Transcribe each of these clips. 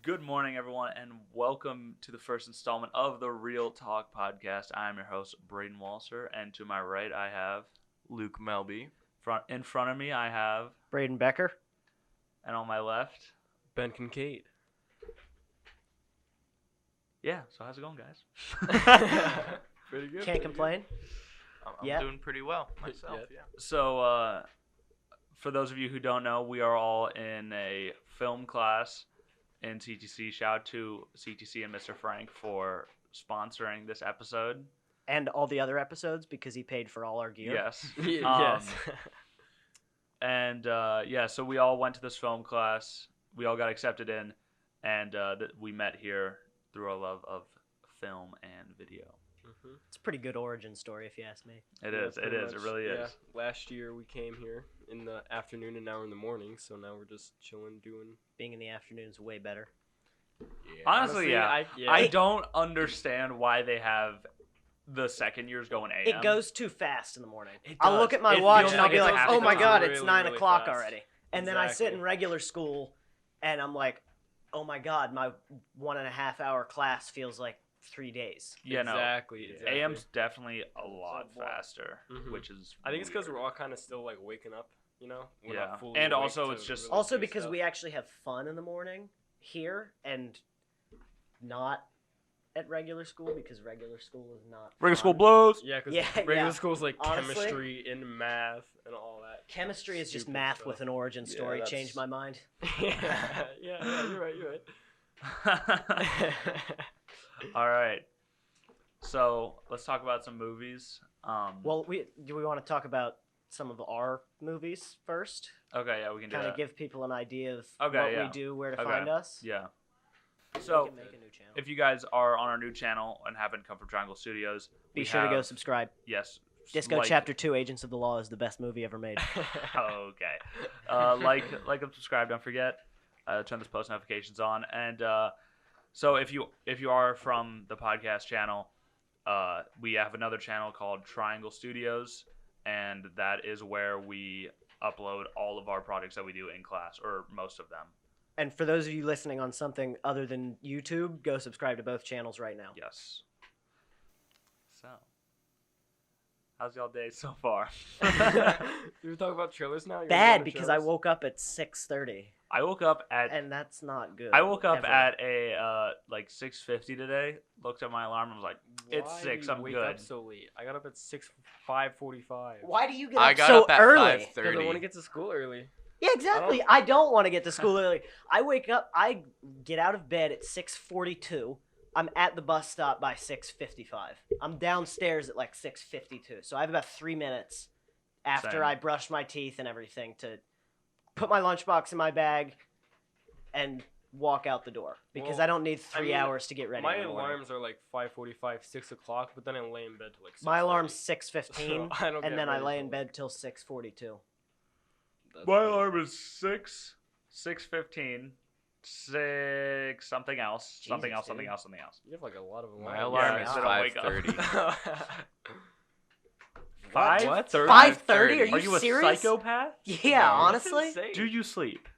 Good morning, everyone, and welcome to the first installment of the Real Talk podcast. I am your host, Braden Walser, and to my right, I have Luke Melby. in front of me, I have, Braden Becker. and on my left, Ben Kincaid. yeah. So how's it going, guys? Pretty good. Can't complain. I'm Yeah. doing pretty well myself. Yeah. So, for those of you who don't know, we are all in a film class in CTC. Shout out to CTC and Mr. Frank for sponsoring this episode. And all the other episodes because he paid for all our gear. Yes. Yes. And so we all went to this film class. We all got accepted in, and we met here through our love of film and video. It's a pretty good origin story, if you ask me. It is. It really is. Last year we came here in the afternoon and now we're in the morning, so now we're just chilling, doing. Being in the afternoon is way better. Yeah. Honestly, yeah. I I don't understand why they have the second years going AM. It goes too fast in the morning. It I'll does. look at my It watch feels and I'll like be it's like, half oh the my time. god, it's Really, 9 really o'clock fast. already. And then I sit Exactly. in regular school and I'm like, oh my god, my 1.5 hour class feels like 3 days. Yeah, no. Exactly. AM's definitely a lot So boring. faster, Mhm. which is. I think it's because weird. we're all kind of still like waking up, you know? We're Yeah. not fully And awake also to it's just- really Also do because stuff. we actually have fun in the morning here and not at regular school because regular school is not Regular school fun. blows. Yeah, because Yeah, regular yeah. school's like Honestly- chemistry and math and all that. Chemistry is just Stupid math stuff. with an origin Yeah, story. that's- Changed my mind. yeah, you're right. All right. So let's talk about some movies. Well, do we want to talk about some of our movies first? Okay, yeah, we can do Kind that. of give people an idea of Okay, what yeah. we do, where to Okay. find us. Yeah. We So can make a new channel. if you guys are on our new channel and haven't come from Triangle Studios, Be we sure to go have- subscribe. Yes. Disco like- Chapter 2, Agents of the Law is the best movie ever made. Okay. Like and subscribe. Don't forget. Turn those post notifications on. And so if you are from the podcast channel, we have another channel called Triangle Studios, and that is where we upload all of our projects that we do in class, or most of them. And for those of you listening on something other than YouTube, go subscribe to both channels right now. Yes. So, how's y'all day so far? You were talking about trailers now? You're Bad going to because I trailers? woke up at 6:30, I woke up at and that's not good. I woke up ever. at a like 6:50 today. Looked at my alarm and was like, "It's Why 6. do you I'm wake good." up so late? I got up at 5:45. Why do you get up I got so up at early? Because I want to 5:30. get to school early. Yeah, exactly. I don't want to get to school early. I wake up, I get out of bed at 6:42. I'm at the bus stop by 6:55. I'm downstairs at like 6:52. So I have about 3 minutes after Same. I brush my teeth and everything to put my lunchbox in my bag and walk out the door because Well, I don't need 3 I mean, hours to get ready. My in the morning. alarms are like 5:45, 6 o'clock, but then I lay in bed till like 6:30. My alarm's 6:15, So I don't and get then I ready lay till, in bed till 6:42. That's My pretty- alarm is 6:15, 6 something else, something Jesus, else, something dude. else, something else. You have like a lot of alarms. My Yeah, alarm it's is been a wake up. 5:30. 5:30? 5:30? Are Are you you a serious? psychopath? Yeah, No. honestly. Do you sleep?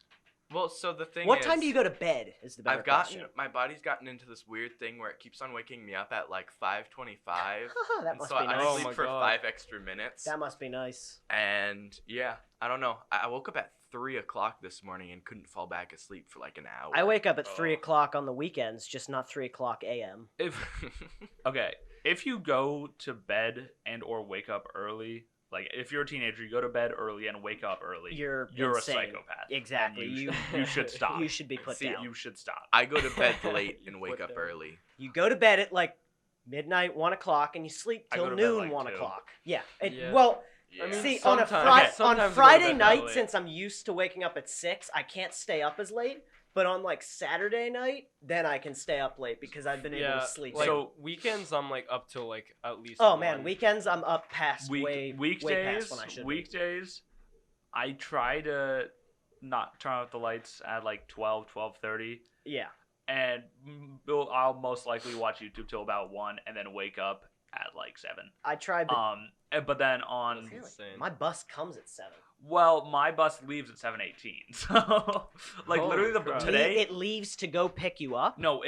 Well, so the thing What is, time do you go to bed? Is the better I've gotten question. my body's gotten into this weird thing where it keeps on waking me up at like 5:25, that and must so be I nice. Oh sleep my for God. 5 extra minutes. That must be nice. And yeah, I don't know. I woke up at 3 o'clock this morning and couldn't fall back asleep for like an hour. I wake up at Oh. 3 o'clock on the weekends, just not 3 o'clock a.m. If okay, if you go to bed and or wake up early, like if you're a teenager, you go to bed early and wake up early. You're a insane. psychopath. Exactly. And You you should stop. you should be put See, down. You should stop. I go to bed late You and wake put up down. early. You go to bed at like midnight, 1 o'clock, and you sleep I till go to bed noon, like 1 2. o'clock. Yeah. Yeah. Well, Yeah. I mean, see, sometimes- on Okay. on sometimes I go to Friday bed that night, late. since I'm used to waking up at 6, I can't stay up as late. But on like Saturday night, then I can stay up late because I've been able to sleep. Like, So- weekends, I'm like up till like at least. oh man, 1. weekends I'm up past way weekdays, past when I should. be. weekdays, I try to not turn out the lights at like 12:30, Yeah. and I'll most likely watch YouTube till about 1, and then wake up at like 7. I tried, but But then on That's really? insane. My bus comes at 7. well, my bus leaves at 7:18. So like Holy literally crap. today. It leaves to go pick you up. No,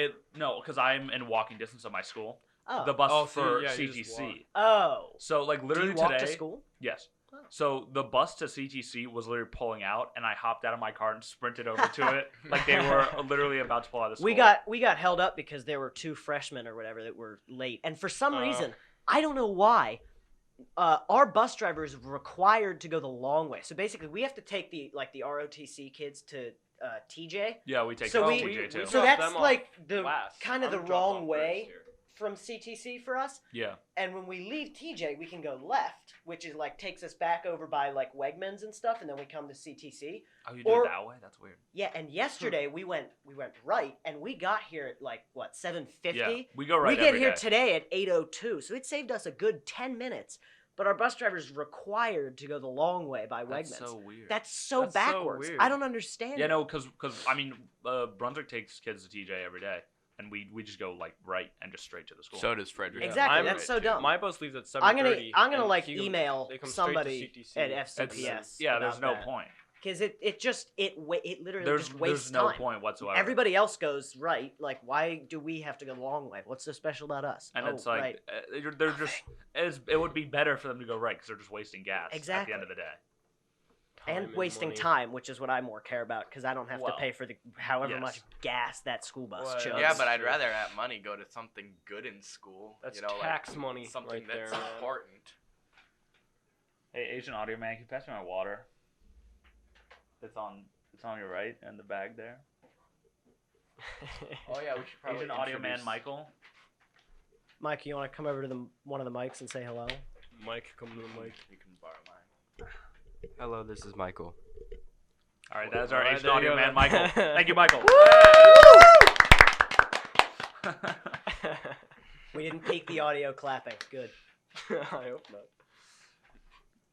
because I'm in walking distance of my school. Oh. The bus Oh, for so you just walk. CTC. Oh. So like Do literally you walk today. to school? Yes. Oh. So the bus to CTC was literally pulling out, and I hopped out of my car and sprinted over to it, like they were literally about to pull out of school. We got held up because there were 2 freshmen or whatever that were late, and for some reason, I don't know why, our bus driver is required to go the long way. So basically, we have to take the ROTC kids to TJ. Yeah, we take So it to we- TJ too. So dropped that's them off like the last. kind of I'm the dropped wrong off first way here. from CTC for us. Yeah. And when we leave TJ, we can go left, which is like takes us back over by like Wegmans and stuff, and then we come to CTC. Oh, you do Or- it that way? That's weird. Yeah, and yesterday we went right, and we got here at like what 7:50. Yeah, we go right. we get every here day. today at 8:02, so it saved us a good 10 minutes. But our bus driver's required to go the long way by Wegmans. That's so weird. That's so That's so backwards. weird. I don't understand. Yeah, it. no, because I mean, Brunswick takes kids to TJ every day, and we just go like right and just straight to the school. So does Frederick. Exactly, I'm- that's so dumb. My bus leaves at 7:30. I'm gonna and like he goes- email they come straight to somebody CTC. at It's- FCPS. yeah, there's no about that. point. Because it literally There's just wastes no time. point whatsoever. Everybody else goes right. Like, why do we have to go the long way? What's so special about us? And Oh, it's like right. they're just it would be better for them to go right because they're just wasting gas at Exactly. the end of the day. Time and wasting money. time, which is what I more care about, because I don't have Well, to pay for the however yes. much gas that school bus Well, chugs. Yeah, but I'd rather that money go to something good in school. That's you know, tax like money something right there, that's man. important. Hey, Asian Audio Man, can you pass me my water? It's on your right in the bag there. Oh yeah, we should probably Asian Audio Man introduce- Michael. Mike, you want to come over to one of the mics and say hello? Mike, come to the mic. You can borrow mine. Hello, this is Michael. All right, that's our Alright, Asian there you Audio go, Man then. Michael. Thank you, Michael. We didn't peak the audio clapping. Good. I hope not.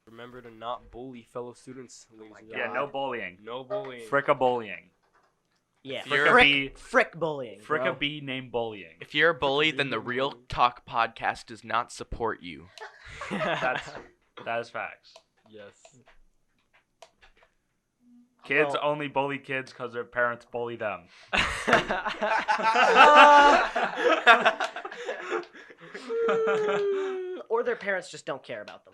Remember to not bully fellow students, ladies and Yeah, gentlemen. no bullying. No bullying. Fricka bullying. Yeah. You're- Frick bullying. Fricka bro. B named bullying. If you're a bully, then the Real Talk podcast does not support you. That is facts. Yes. Kids Well- only bully kids because their parents bully them. Or their parents just don't care about them.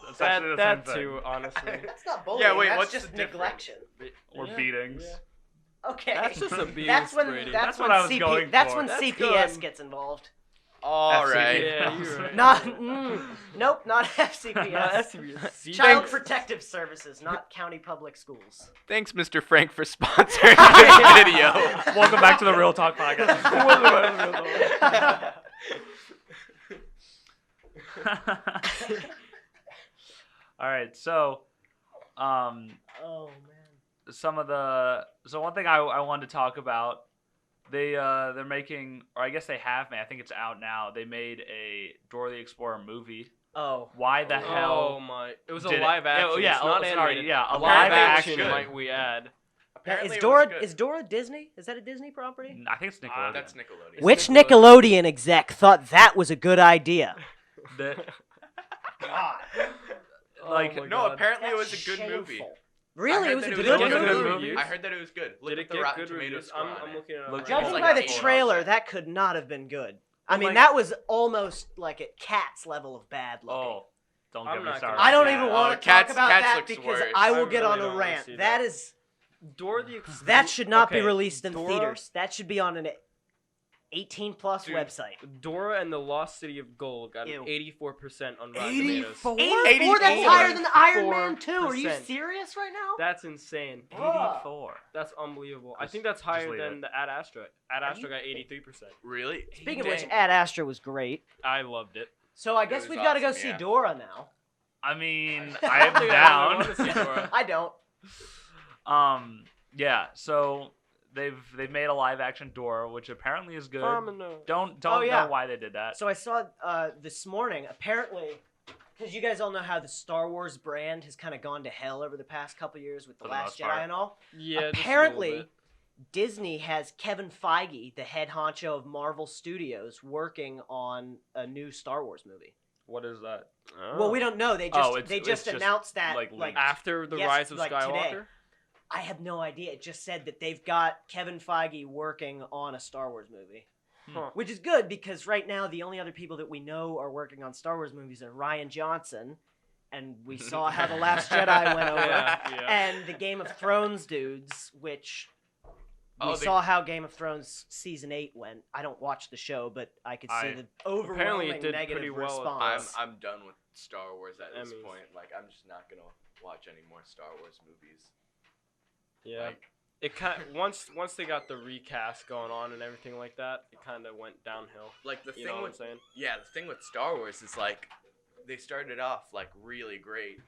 That's that actually the that same thing. too, honestly. It's not bullying. Yeah, wait, that's what's just the difference? neglection. Or Yeah, beatings. yeah. Okay. That's just abuse, That's when Brady. that's That's when what I was CP, going that's for. when That's CPS good. gets involved. All FCP. right. Yeah, you're right. Not nope, not FCPS. SCPS. Child Protective Services, not county public schools. Thanks, Mr. Frank, for sponsoring this video. Welcome back to the Real Talk podcast. All right, so Oh man. so one thing I wanted to talk about, they're making, or I guess they have made, I think it's out now. They made a Dora the Explorer movie. Oh. Why the Oh hell? my! It was a did it- live action. Oh, yeah, it's not sorry, animated. yeah, a live live action. action. Might we add? Apparently Is it was good. Dora Disney? Is that a Disney property? I think it's Nickelodeon. That's Nickelodeon. Which Nickelodeon. Nickelodeon exec thought that was a good idea? The- God. like, Oh my No, God. apparently it That's was a good movie. shameful. I Really? heard It was that a Did good it get movie? good reviews? I heard that it was good. Look Did at it the get Rotten good Tomatoes reviews? score on I'm it. looking at it. Look, right Judging now. like by a the 4 out of trailer, 10. that could not have been good. I Oh mean, my- that was almost like at Cats level of bad looking. oh, don't I'm get me not started. gonna- I don't Yeah. even want to Cats- talk about Cats that looks because worse. I will I get on really a don't wanna rant. see That that. is Dora the that should not be Okay, released in Dora- theaters. That should be on an 18 plus Dude, website. Dora and the Lost City of Gold got Ew. an 84% on Rotten Tomatoes. 84? That's higher than Iron Man 2. Are you 84%. serious right now? That's insane. 84. That's unbelievable. I Just- think that's just higher leave than it. the Ad Astra. Ad Astra got 83%. Really? Speaking of which, Dang. Ad Astra was great. I loved it. So I guess was we've got to go awesome, see yeah. Dora now. I mean, I I don't am think I down. really wanna see Dora. I don't. Yeah. So they've made a live action Dora, which apparently is good. Don't Oh, yeah. know why they did that. So I saw this morning, apparently, because you guys all know how the Star Wars brand has kind of gone to hell over the past couple years with The For the Last most Jedi part. and all. Yeah. just a little Apparently, bit. Disney has Kevin Feige, the head honcho of Marvel Studios, working on a new Star Wars movie. What is that? Well, we don't know. They just Oh, it's just, announced that like, like after the yes, Rise of like Skywalker. today. I have no idea. It just said that they've got Kevin Feige working on a Star Wars movie. Huh. Which is good because right now the only other people that we know are working on Star Wars movies are Rian Johnson, and we saw how The Last Jedi went over, Yeah. and the Game of Thrones dudes, which we Oh, saw how Game of Thrones season 8 went. I don't watch the show, but I could see the overwhelming it did negative pretty well at response. I'm done with Star Wars at this Emmys. point. Like, I'm just not gonna watch any more Star Wars movies. Yeah. Like, It kind once they got the recast going on and everything like that, it kind of went downhill. like the You thing know what I'm with saying? the thing with Star Wars is like they started off like really great,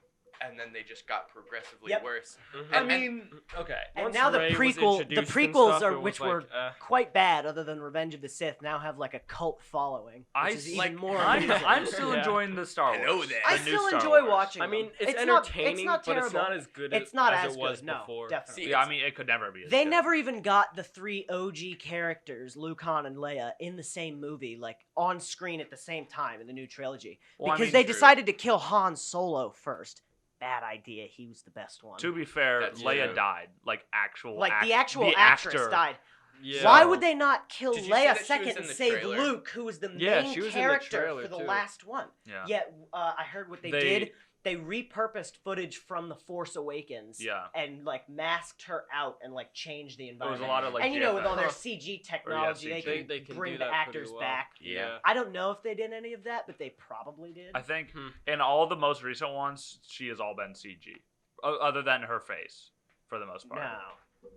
and then they just got progressively Yep. worse. Mhm. I And- mean, okay. And Once now the Rey was prequel, the introduced and prequels stuff, are it was which like, were quite bad, other than Revenge of the Sith, now have like a cult following, which is like- even more. I'm amusing. still Yeah. enjoying the Star I Wars. know that. I the new still Star enjoy Wars. watching. I mean, them. it's not- entertaining, not but it's terrible. not as good It's not as as it was good. No, before. definitely. See, Yeah, I mean, it could never be. As They good. never even got the 3 OG characters, Luke, Han, and Leia, in the same movie, like on screen at the same time in the new trilogy, Well, I because mean, they true. decided to kill Han Solo first. Bad idea. He was the best one. To be fair, That's Leia true. died. Like actual. Like the actual the actress actor. died. Yeah. Why would they not kill Did you see Leia that she was second in and the save trailer? Luke, who was the Yeah, main she was in the character trailer, for the too. last one? Yeah. Yet I heard what they did. They repurposed footage from The Force Awakens. Yeah. And like masked her out and like changed the There was environment. a lot of like. and you know, with all their GFX. CG technology, CG. they They can can bring do the that actors pretty well. back. Yeah. I don't know if they did any of that, but they probably did. I think Hmm. in all the most recent ones, she has all been CG, other than her face, for the most part. No,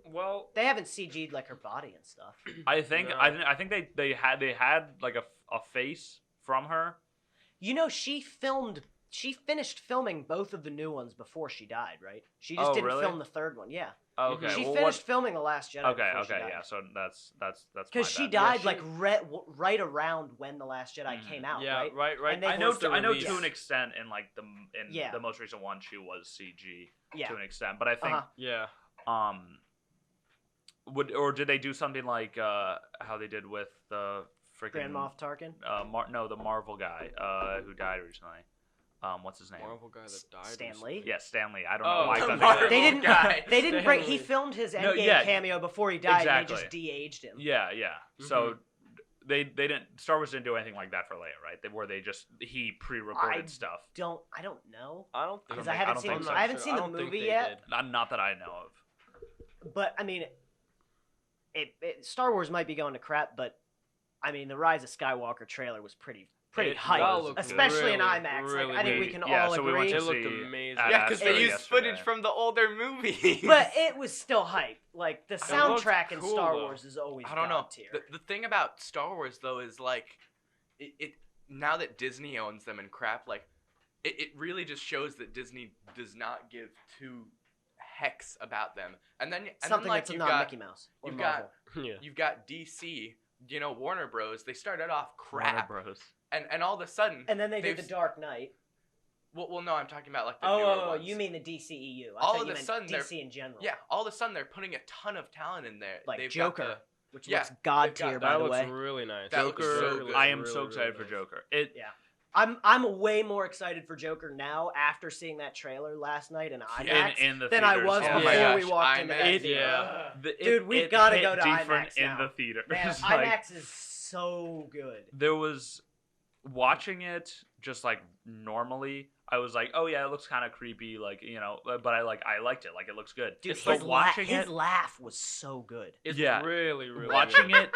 Well, they haven't CG'd like her body and stuff. I think No. I think they had like a face from her. You know, she finished filming both of the new ones before she died, right? She just Oh, didn't really? film the third one. Yeah, Oh, okay. she well, finished filming The Last Jedi. Okay. before she Okay. died. Yeah. So that's Because my she bad. died she- like right around when The Last Jedi came out, yeah, right? right. And they- I know. before the I know release. to an extent in like Yeah. the most recent one she was CG Yeah. to an extent, but I think Yeah. did they do something like how they did with the freaking Grand Moff Tarkin. the Marvel guy who died recently. What's his name? Marvel guy that died. Stan Lee. Yeah, Stanley. I don't Oh, know why I the thought Marvel They didn't. guy. They didn't bring. Stanley. He filmed his No, Endgame yeah. cameo before he died, and they Exactly. just de-aged him. Yeah, yeah. So they didn't. Star Wars didn't do anything like that for Leia, right? He pre-recorded stuff. I don't know. I don't think. Because I think- haven't don't seen. think so. I haven't seen I the don't think movie they yet. did. Not that I know of. But I mean, Star Wars might be going to crap, but I mean, the Rise of Skywalker trailer was pretty It hype, all looked especially in really, IMAX. really I think we good. can Yeah, all so we went agree. to It looked see amazing. at Yeah, because Astra they used yesterday. footage from the older movies. But it was still hype. Like the looked soundtrack in cool, Star though. Wars is always I don't know. God tier. The thing about Star Wars though is like, it now that Disney owns them and crap, like, it really just shows that Disney does not give two hecks about them. And then Something like that's you've not got Mickey Mouse or you've Marvel. got Yeah. you've got DC, you know, Warner Bros. They started off Warner crap, Bros. and all of a sudden, And then they did they've the Dark Knight. well, no, I'm talking about like the newer Oh, ones. you mean the DCEU? I All thought of you a meant sudden they're- DC in general. Yeah, all of a sudden they're putting a ton of talent in there. Like They've Joker. got Which Yeah, looks god they've got- tier, That by the looks way. really nice. That looks Joker. so good. I am Really, so really excited for nice. Joker. I'm way more excited for Joker now after seeing that trailer last night in IMAX in the than I theaters, was yeah. Oh my before we gosh, walked into that IMAX. theater. Yeah. Dude, we've gotta hit go to different IMAX in now. the theater. Man, It's like- IMAX is so good. there was watching it just like normally. I was like, oh yeah, it looks kind of creepy, like, you know, but I liked it, like it looks good. Dude, It's like watching his it, laugh was so good. It's Yeah. really, really watching good. it,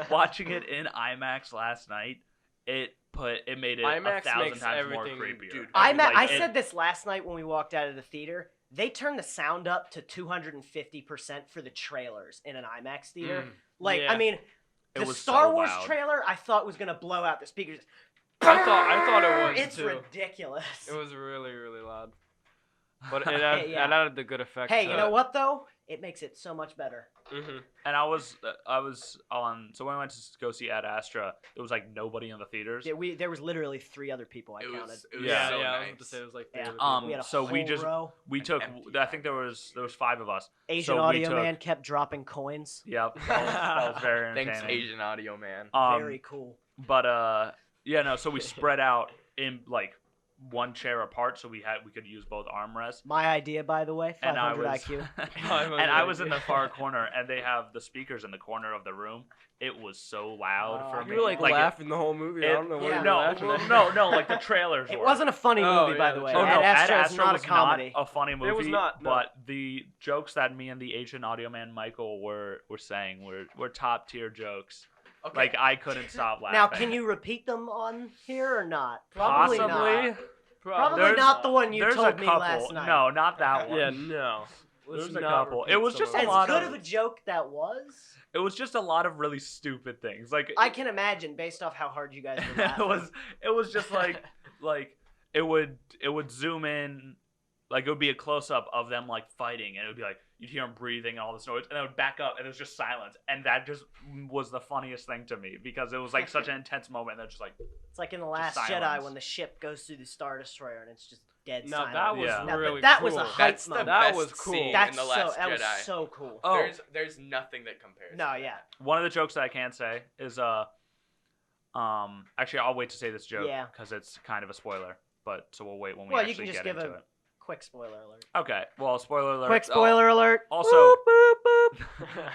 watching it in IMAX last night. It made it IMAX 1,000 makes times more everything- creepier. dude, I Like, said this last night when we walked out of the theater. They turned the sound up to 250% for the trailers in an IMAX theater. Mm, Like, yeah. I mean, It the was Star so Wars loud. trailer I thought was gonna blow out the speakers. I thought it was It's too. ridiculous. It was really, really loud. But it added, Yeah. it added the good effect. Hey, to you know it. what though? it makes it so much better. And I was on. So when I went to go see Ad Astra, there was like nobody in the theaters. Yeah, there was literally 3 other people I It counted. was so Yeah, I nice. was about to say it was like Yeah. three We had a So whole we just row. we An took. empty I think there was 5 of us. Asian so we Audio took- Man kept dropping coins. Yep, that was very entertaining. Thanks, Asian Audio Man. Very cool. But yeah, no. So we spread out in like one chair apart, so we could use both armrests. My idea, by the way, And I 500 was, IQ. and I was in the far corner, and they have the speakers in the corner of the room. It was so loud for me. You were like it- laughing the whole movie. I don't know what yeah. you No, were laughing well, at. no, like the trailers. It were. wasn't a funny Oh, movie, by yeah, the the way. Oh trailer. no, Ad Ad Astra is Astra not was a comedy. not a funny movie. It was not, no. But the jokes that me and the Asian Audio Man Michael were saying were top tier jokes. Okay. Like I couldn't stop laughing. Now, can you repeat them on here or not? possibly? Not. Probably There's- not the one you There's told a me couple. last night. No, not that one. Yeah, no. There's Let's a not couple. repeat It was some just of a As those. lot good of- of a joke that was, It was just a lot of really stupid things. Like I can imagine based off how hard you guys were laughing. it was just like it would zoom in, like it would be a close up of them like fighting, and it would be like you'd hear them breathing and all this noise, and it would back up and it was just silence, and that just was the funniest thing to me because it was like such an intense moment, and they're just like It's like in The Last Jedi silence. when the ship goes through the Star Destroyer and it's just dead No, silent. that was Yeah. Now, really that cool. was a hype That's the moment. That best was cool. scene That's in The Last that was Jedi. so cool. oh. There's nothing that compares. No, to yeah. that. One of the jokes that I can say is actually I'll wait to say this joke Yeah. because it's kind of a spoiler, but so we'll wait when we Well, you actually can just get give into a it. quick spoiler alert. Okay, well, spoiler alert. Quick spoiler alert. Also, Boop, boop,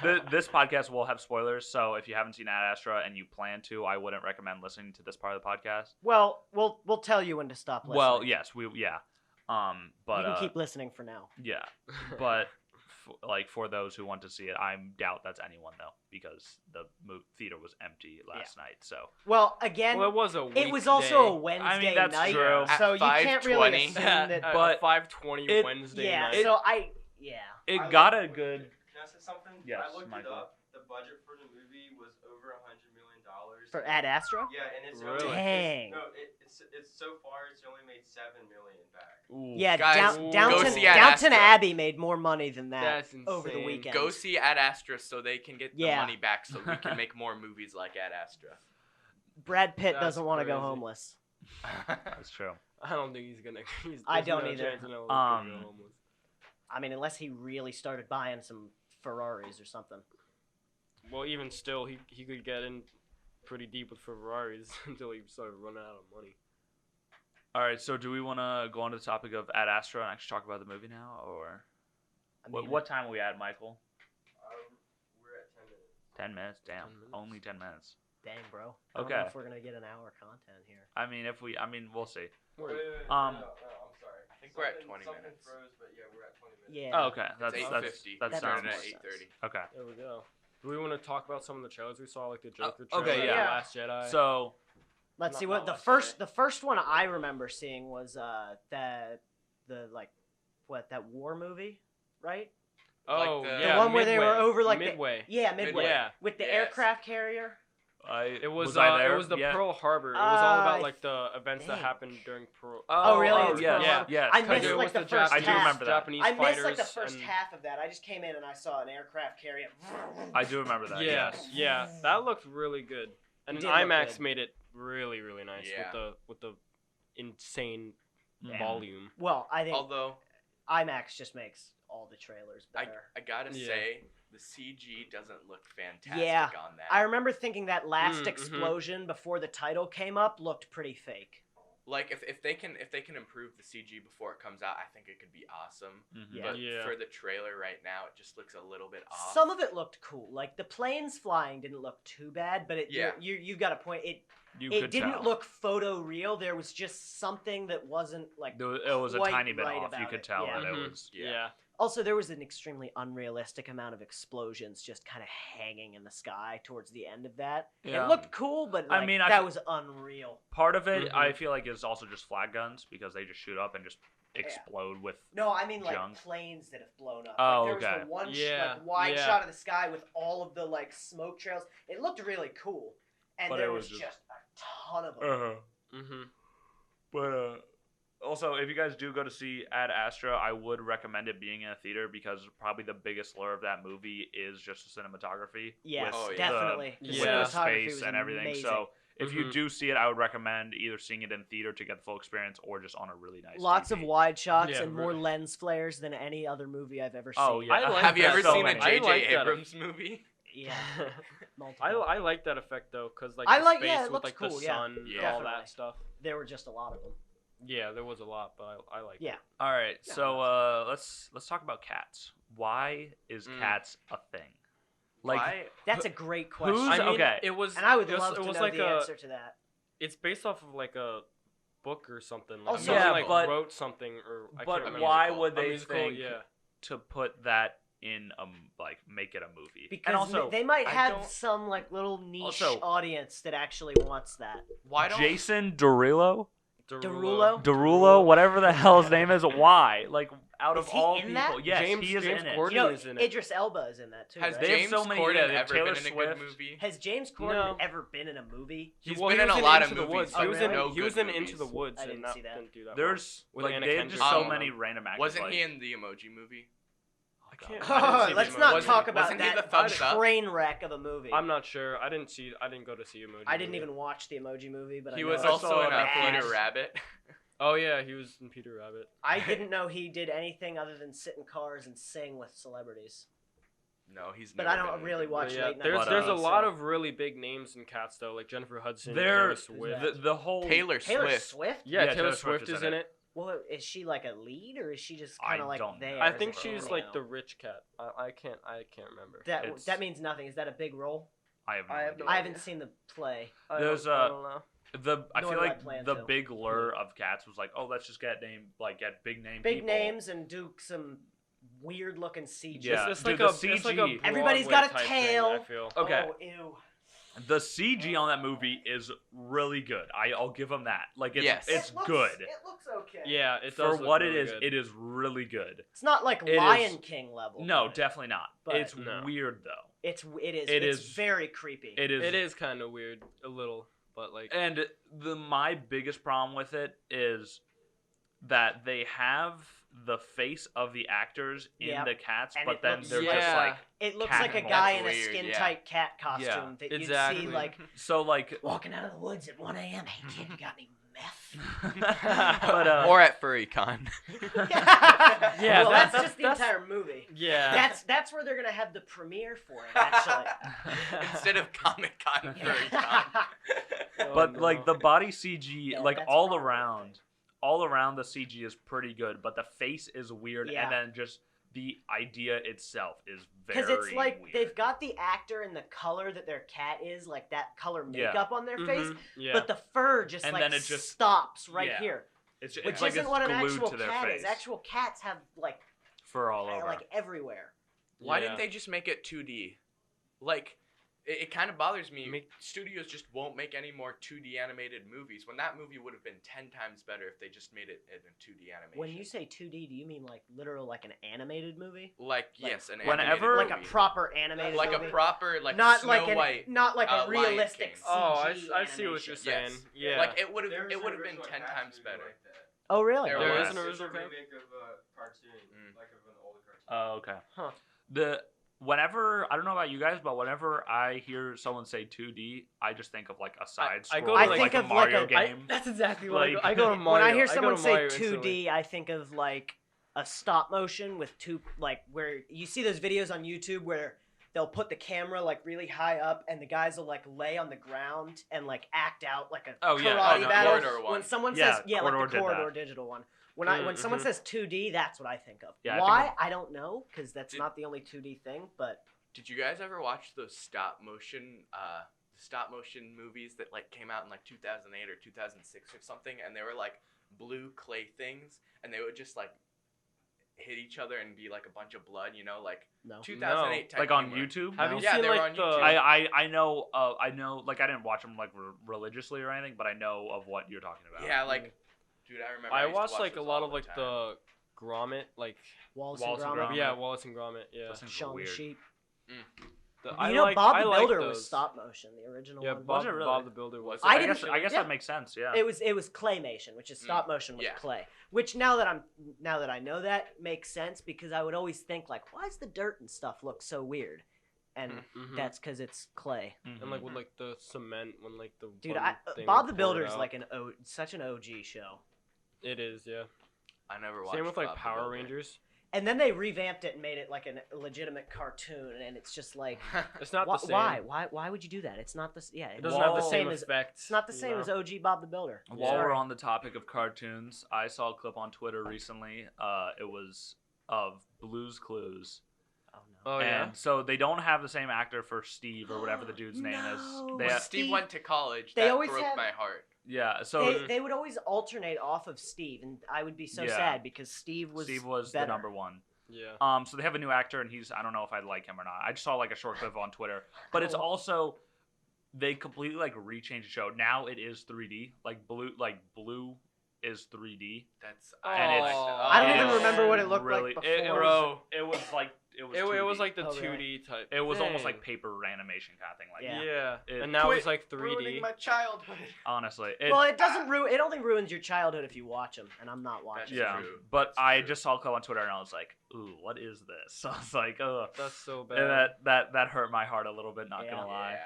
boop. this podcast will have spoilers, so if you haven't seen Ad Astra and you plan to, I wouldn't recommend listening to this part of the podcast. Well, we'll tell you when to stop listening. Well, yes, but you can keep listening for now. yeah, but like for those who want to see it, I doubt that's anyone though because the theater was empty last night. So Well, again, Well, it was a it was also a weekday. Wednesday that's night, true. so At you can't really 5:20. assume At that. But 5:20 it- Wednesday Yeah, night. so it I got looked- a good. Can I say something? Yes, I looked Michael. it up. The budget for the movie was over $100 million. for Ad Astra. Yeah, and it's Really? only, Dang. it's so far it's only made $7 million back. Ooh. Yeah, Guys, go Downton, see Ad Downton Astra. Abbey made more money than that That's over the insane. weekend. Go see Ad Astra so they can get the Yeah. money back so we can make more movies like Ad Astra. Brad Pitt That's doesn't want to go crazy. homeless. That's true. I don't think he's gonna. I there's don't no either. chance in hell he's gonna go homeless. I mean, unless he really started buying some Ferraris or something. Well, even still, he could get in pretty deep with Ferraris until he started running out of money. All right, so do we want to go on to the topic of Ad Astra and actually talk about the movie now, or I mean, what time are we at, Michael? We're at 10 minutes. 10 minutes. Damn, 10 minutes. only 10 minutes. Dang, bro. I don't Okay. know if we're gonna get an hour content here. I mean, we'll see. Wait, Um, no, I'm sorry. I think we're at Something- 20 something minutes. froze, but yeah, we're at 20 minutes. Yeah. Oh, okay. It's That's 8:50. that That sounds makes at sense. 8:30. okay. There we go. Do we want to talk about some of the trailers we saw, like the Joker okay, trailer, yeah. Last Jedi? So Let's Not- see not what the last first Jedi. the first one I remember seeing was the like that war movie, right? oh, Like the- yeah, The one where they were Midway. over, like, the- Midway. Yeah, Midway. Yeah. With the Yes. aircraft carrier. It was I there? it was the Yeah. Pearl Harbor. It was all I about like the events that think. happened during Pearl. Oh, really? Oh, It's yes, Pearl Harbor? yes. I Because missed it like was the the first I do half. remember that. Japanese I fighters. missed like the first and- half of that. I just came in and I saw an aircraft carrier. I do remember that. Yeah, Yes. yeah, that looked really good. And It an did look IMAX good. made it really, really nice Yeah. with the insane Yeah. volume. Well, I think Although IMAX just makes all the trailers I better. gotta Yeah. say the CG doesn't look fantastic Yeah. on that. I remember thinking that last Mhm. explosion before the title came up looked pretty fake. Like if they can improve the CG before it comes out, I think it could be awesome. Mhm. Yeah. But Yeah. for the trailer right now, it just looks a little bit off. Some of it looked cool. Like the planes flying didn't look too bad, but Yeah. you've got a point. It You it could didn't tell. look photo real. There was just something that wasn't like. It was a quite tiny bit right off. You about could it. tell Yeah. that it Mhm. was. Yeah. Also, there was an extremely unrealistic amount of explosions just kind of hanging in the sky towards the end of that. Yeah. It looked cool, but I like, mean, that was unreal. Part of it, Mhm. I feel like, is also just flag guns because they just shoot up and just explode with. No, I mean like Junk. planes that have blown up. Oh, like, there okay. was the one Yeah, like wide yeah. shot of the sky with all of the like smoke trails. It looked really cool, and But there it was was just a ton of them. Mm-hmm. But Also, if you guys do go to see Ad Astra, I would recommend it being in a theater because probably the biggest lure of that movie is just the cinematography. Yes, Oh, yeah. definitely. The With Yeah. the cinematography space was and everything. amazing. So if you Mhm. do see it, I would recommend either seeing it in theater to get the full experience or just on a really nice Lots of TV. wide shots Yeah, and more really. lens flares than any other movie I've ever seen. Oh, yeah. I like Have you that ever so seen a many. J.J. I like that. Abrams movie? Yeah, multiple. I like that effect though, cause like I the like- space yeah, it with looks like cool, the yeah. sun and Yeah. all Definitely. that stuff. There were just a lot of them. Yeah, there was a lot, but I like. Yeah. All right, Yeah, so let's talk about cats. Why is cats a thing? Like, Why? That's a great question. who's- I mean, okay. it was. And I would it was, love it to was know like the a. answer to that. It's based off of like a book or something. Like, Also- someone, Yeah, like but- wrote something or I but can't remember. why musical. would A they musical, think yeah. to put that in like make it a movie? Because and also, they might I have don't- some like little niche Also- audience that actually wants that. Why don't? Jason Derulo, Derulo? Derulo, whatever the hell his name is. Why? Like, out Is of he all in people, that? yes, James- he is James in it. Corden You know, is in it. Idris Elba is in that too. Has right? They have James so many- Corden yeah, they have ever Taylor been in a Swift. good movie? Has James Corden No. ever been in a movie? He's Well, been he in a was lot Into of the movies. Woods. Oh, He was really? in. No He was good in Into movies. the Woods, I and didn't that see that. didn't do that. There's With like Anna they have just Kendrick. so many random actors. Wasn't like, he in the Emoji Movie? I can't. I didn't see the Let's movie. not Wasn't- talk about wasn't he that the thumbs up? train wreck of a movie. I'm not sure. I didn't go to see Emoji. I didn't Movie. even watch the Emoji Movie, but He I was know also in bad. Peter Rabbit. Oh yeah, he was in Peter Rabbit. I didn't know he did anything other than sit in cars and sing with celebrities. No, he's. But never I don't been in a really good watch movie. Yeah, late night there's But, there's a TV, lot so- of really big names in Cats though, like Jennifer Hudson, They're Taylor Swift. the whole Taylor Taylor Swift. Swift? Yeah, Yeah, Taylor Swift is in it. Well, is she like a lead or is she just I kind of like don't know. there? I as think a she's cameo? like the rich cat. I can't remember. That It's- that means nothing. Is that a big role? I have no I have idea. no I idea. haven't seen the play. There's I don't know. I Nor feel do I like plan the to. big lure of Cats was like, oh, let's just get big name Big people. names and do some weird looking CG. Yeah. It's dude, like the it's like a CG. Everybody's Broadway got a type tail. Thing, I feel. Okay. Oh, ew. The CG on that movie is really good. I'll give them that. Like it's Yes. it's It looks- good. It looks okay. Yeah, it For does look what really it is, good. it is really good. It's not like It Lion is- King level. No, but definitely not. but- It's No. weird though. It is. It It's is- very creepy. It is. It is kind of weird, a little, but like. And my biggest problem with it is that they have the face of the actors in Yep. the Cats, And but it then looks they're like- just like It looks cat like a animal. guy That's in a weird, skin yeah. tight cat costume that exactly. you'd see like so like walking out of the woods at 1 a.m. Hey kid, you got any meth? but Or at FurryCon. Yeah, well, that's- that's just the that's- entire movie. Yeah. That's where they're gonna have the premiere for it. Actually. Instead of Comic Con, FurryCon. but like the body CG, Yeah, like that's all probably around the CG is pretty good, but the face is weird, Yeah. and then just the idea itself is very Because it's like weird. they've got the actor and the color that their cat is, like that color Yeah. makeup on their face, Mhm, Yeah. but the fur just And like then it just- stops right yeah. here, it's which like isn't it's what an glued actual to their cat face. is. Actual cats have like Fur all over. like everywhere. Why Yeah. didn't they just make it 2D? Like, it kind of bothers me. Make- Studios just won't make any more 2D animated movies when that movie would have been 10 times better if they just made it in a 2D animation. When you say 2D, do you mean like literal like an animated movie? like yes, an whenever- animated Like a movie. proper animated like movie? a proper like not Snow like White. not like a Lion realistic King. CG Oh, I see what you're animation. saying. Yes. Yeah. Like it would have There was been original 10 Cats times movie better. Like that. Oh really? There There was. is an It's original a Cats? remake of a cartoon, Mm. like of an older cartoon. Oh, okay. Huh. Whenever I don't know about you guys, but whenever I hear someone say 2D, I just think of like a side I scroll, go to, I like, think a of like Mario a- game. That's exactly what Like- I go to Mario. When I hear go someone to say Mario 2D, instantly. I think of like a stop motion with two like where you see those videos on YouTube where they'll put the camera like really high up and the guys will like lay on the ground and like act out like a Oh, yeah. karate Oh, no, battle. Corridor one. When someone Yeah, says like Corridor the did corridor that. digital one. When someone Mhm. says 2D, that's what I think of. Yeah, I think Why? of- I don't know because that's Did- not the only 2D thing, but Did you guys ever watch those stop motion movies that like came out in like 2008 or 2006 or something, and they were like blue clay things, and they would just like hit each other and be like a bunch of blood, you know, like no. 2008 type Like on humor. YouTube. Have No. you Yeah, seen they were like on the? YouTube. I know like I didn't watch them like religiously or anything, but I know of what you're talking about. Yeah, like, dude, I remember. I used to watched watch like a those lot all of like time. the Gromit, like Wallace Wallace and and Gromit, Gromit. yeah, Wallace and Gromit, yeah. Those things were Shaun the weird. Sheep. You know, Bob the Builder those. was stop motion, the original Yeah, one. Was it really? Bob the Builder was. I I didn't- guess yeah. that makes sense. Yeah. It was claymation, which is stop motion with yeah. clay. Which now that I know that makes sense, because I would always think like, why does the dirt and stuff look so weird? And Mhm. that's because it's clay. And like with like the cement when like the Dude, one thing Bob would the pour it Builder is out. like such an OG show. It is, yeah. I never watched. Same with like Bob the Power Builder. Rangers. And then they revamped it and made it like a legitimate cartoon, and it's just like, It's not the same. why would you do that? It's not the It doesn't have the Wall- same as effect. it's not the same as OG Bob the Builder. While Sorry. we're on the topic of cartoons, I saw a clip on Twitter recently. It was of Blue's Clues. Oh no. Oh yeah. And so they don't have the same actor for Steve or whatever the dude's name is. No. They When have, Steve went to college, they that always broke have- my heart. yeah, so They would always alternate off of Steve, and I would be so Yeah. sad because Steve was the better. number one. Yeah. So they have a new actor, and I don't know if I like him or not. I just saw like a short clip on Twitter, but it's Oh. also they completely like rechanged the show. Now it is 3D. Blue is 3D. That's And it's- I don't even It's remember what it looked really- like it before. was- It was like It was like the 2D. 2D type. it was almost thing. like paper animation kind of thing. Like Yeah. Yeah. It- And now it's Quit like ruining 3D. my childhood. honestly, Well, it doesn't ruin. It only ruins your childhood if you watch them, and I'm not watching. yeah. true. But That's I true. just saw a clip on Twitter, and I was like, "Ooh, what is this?" So I was like, "Oh." That's so bad. And that hurt my heart a little bit. Not Yeah. gonna lie.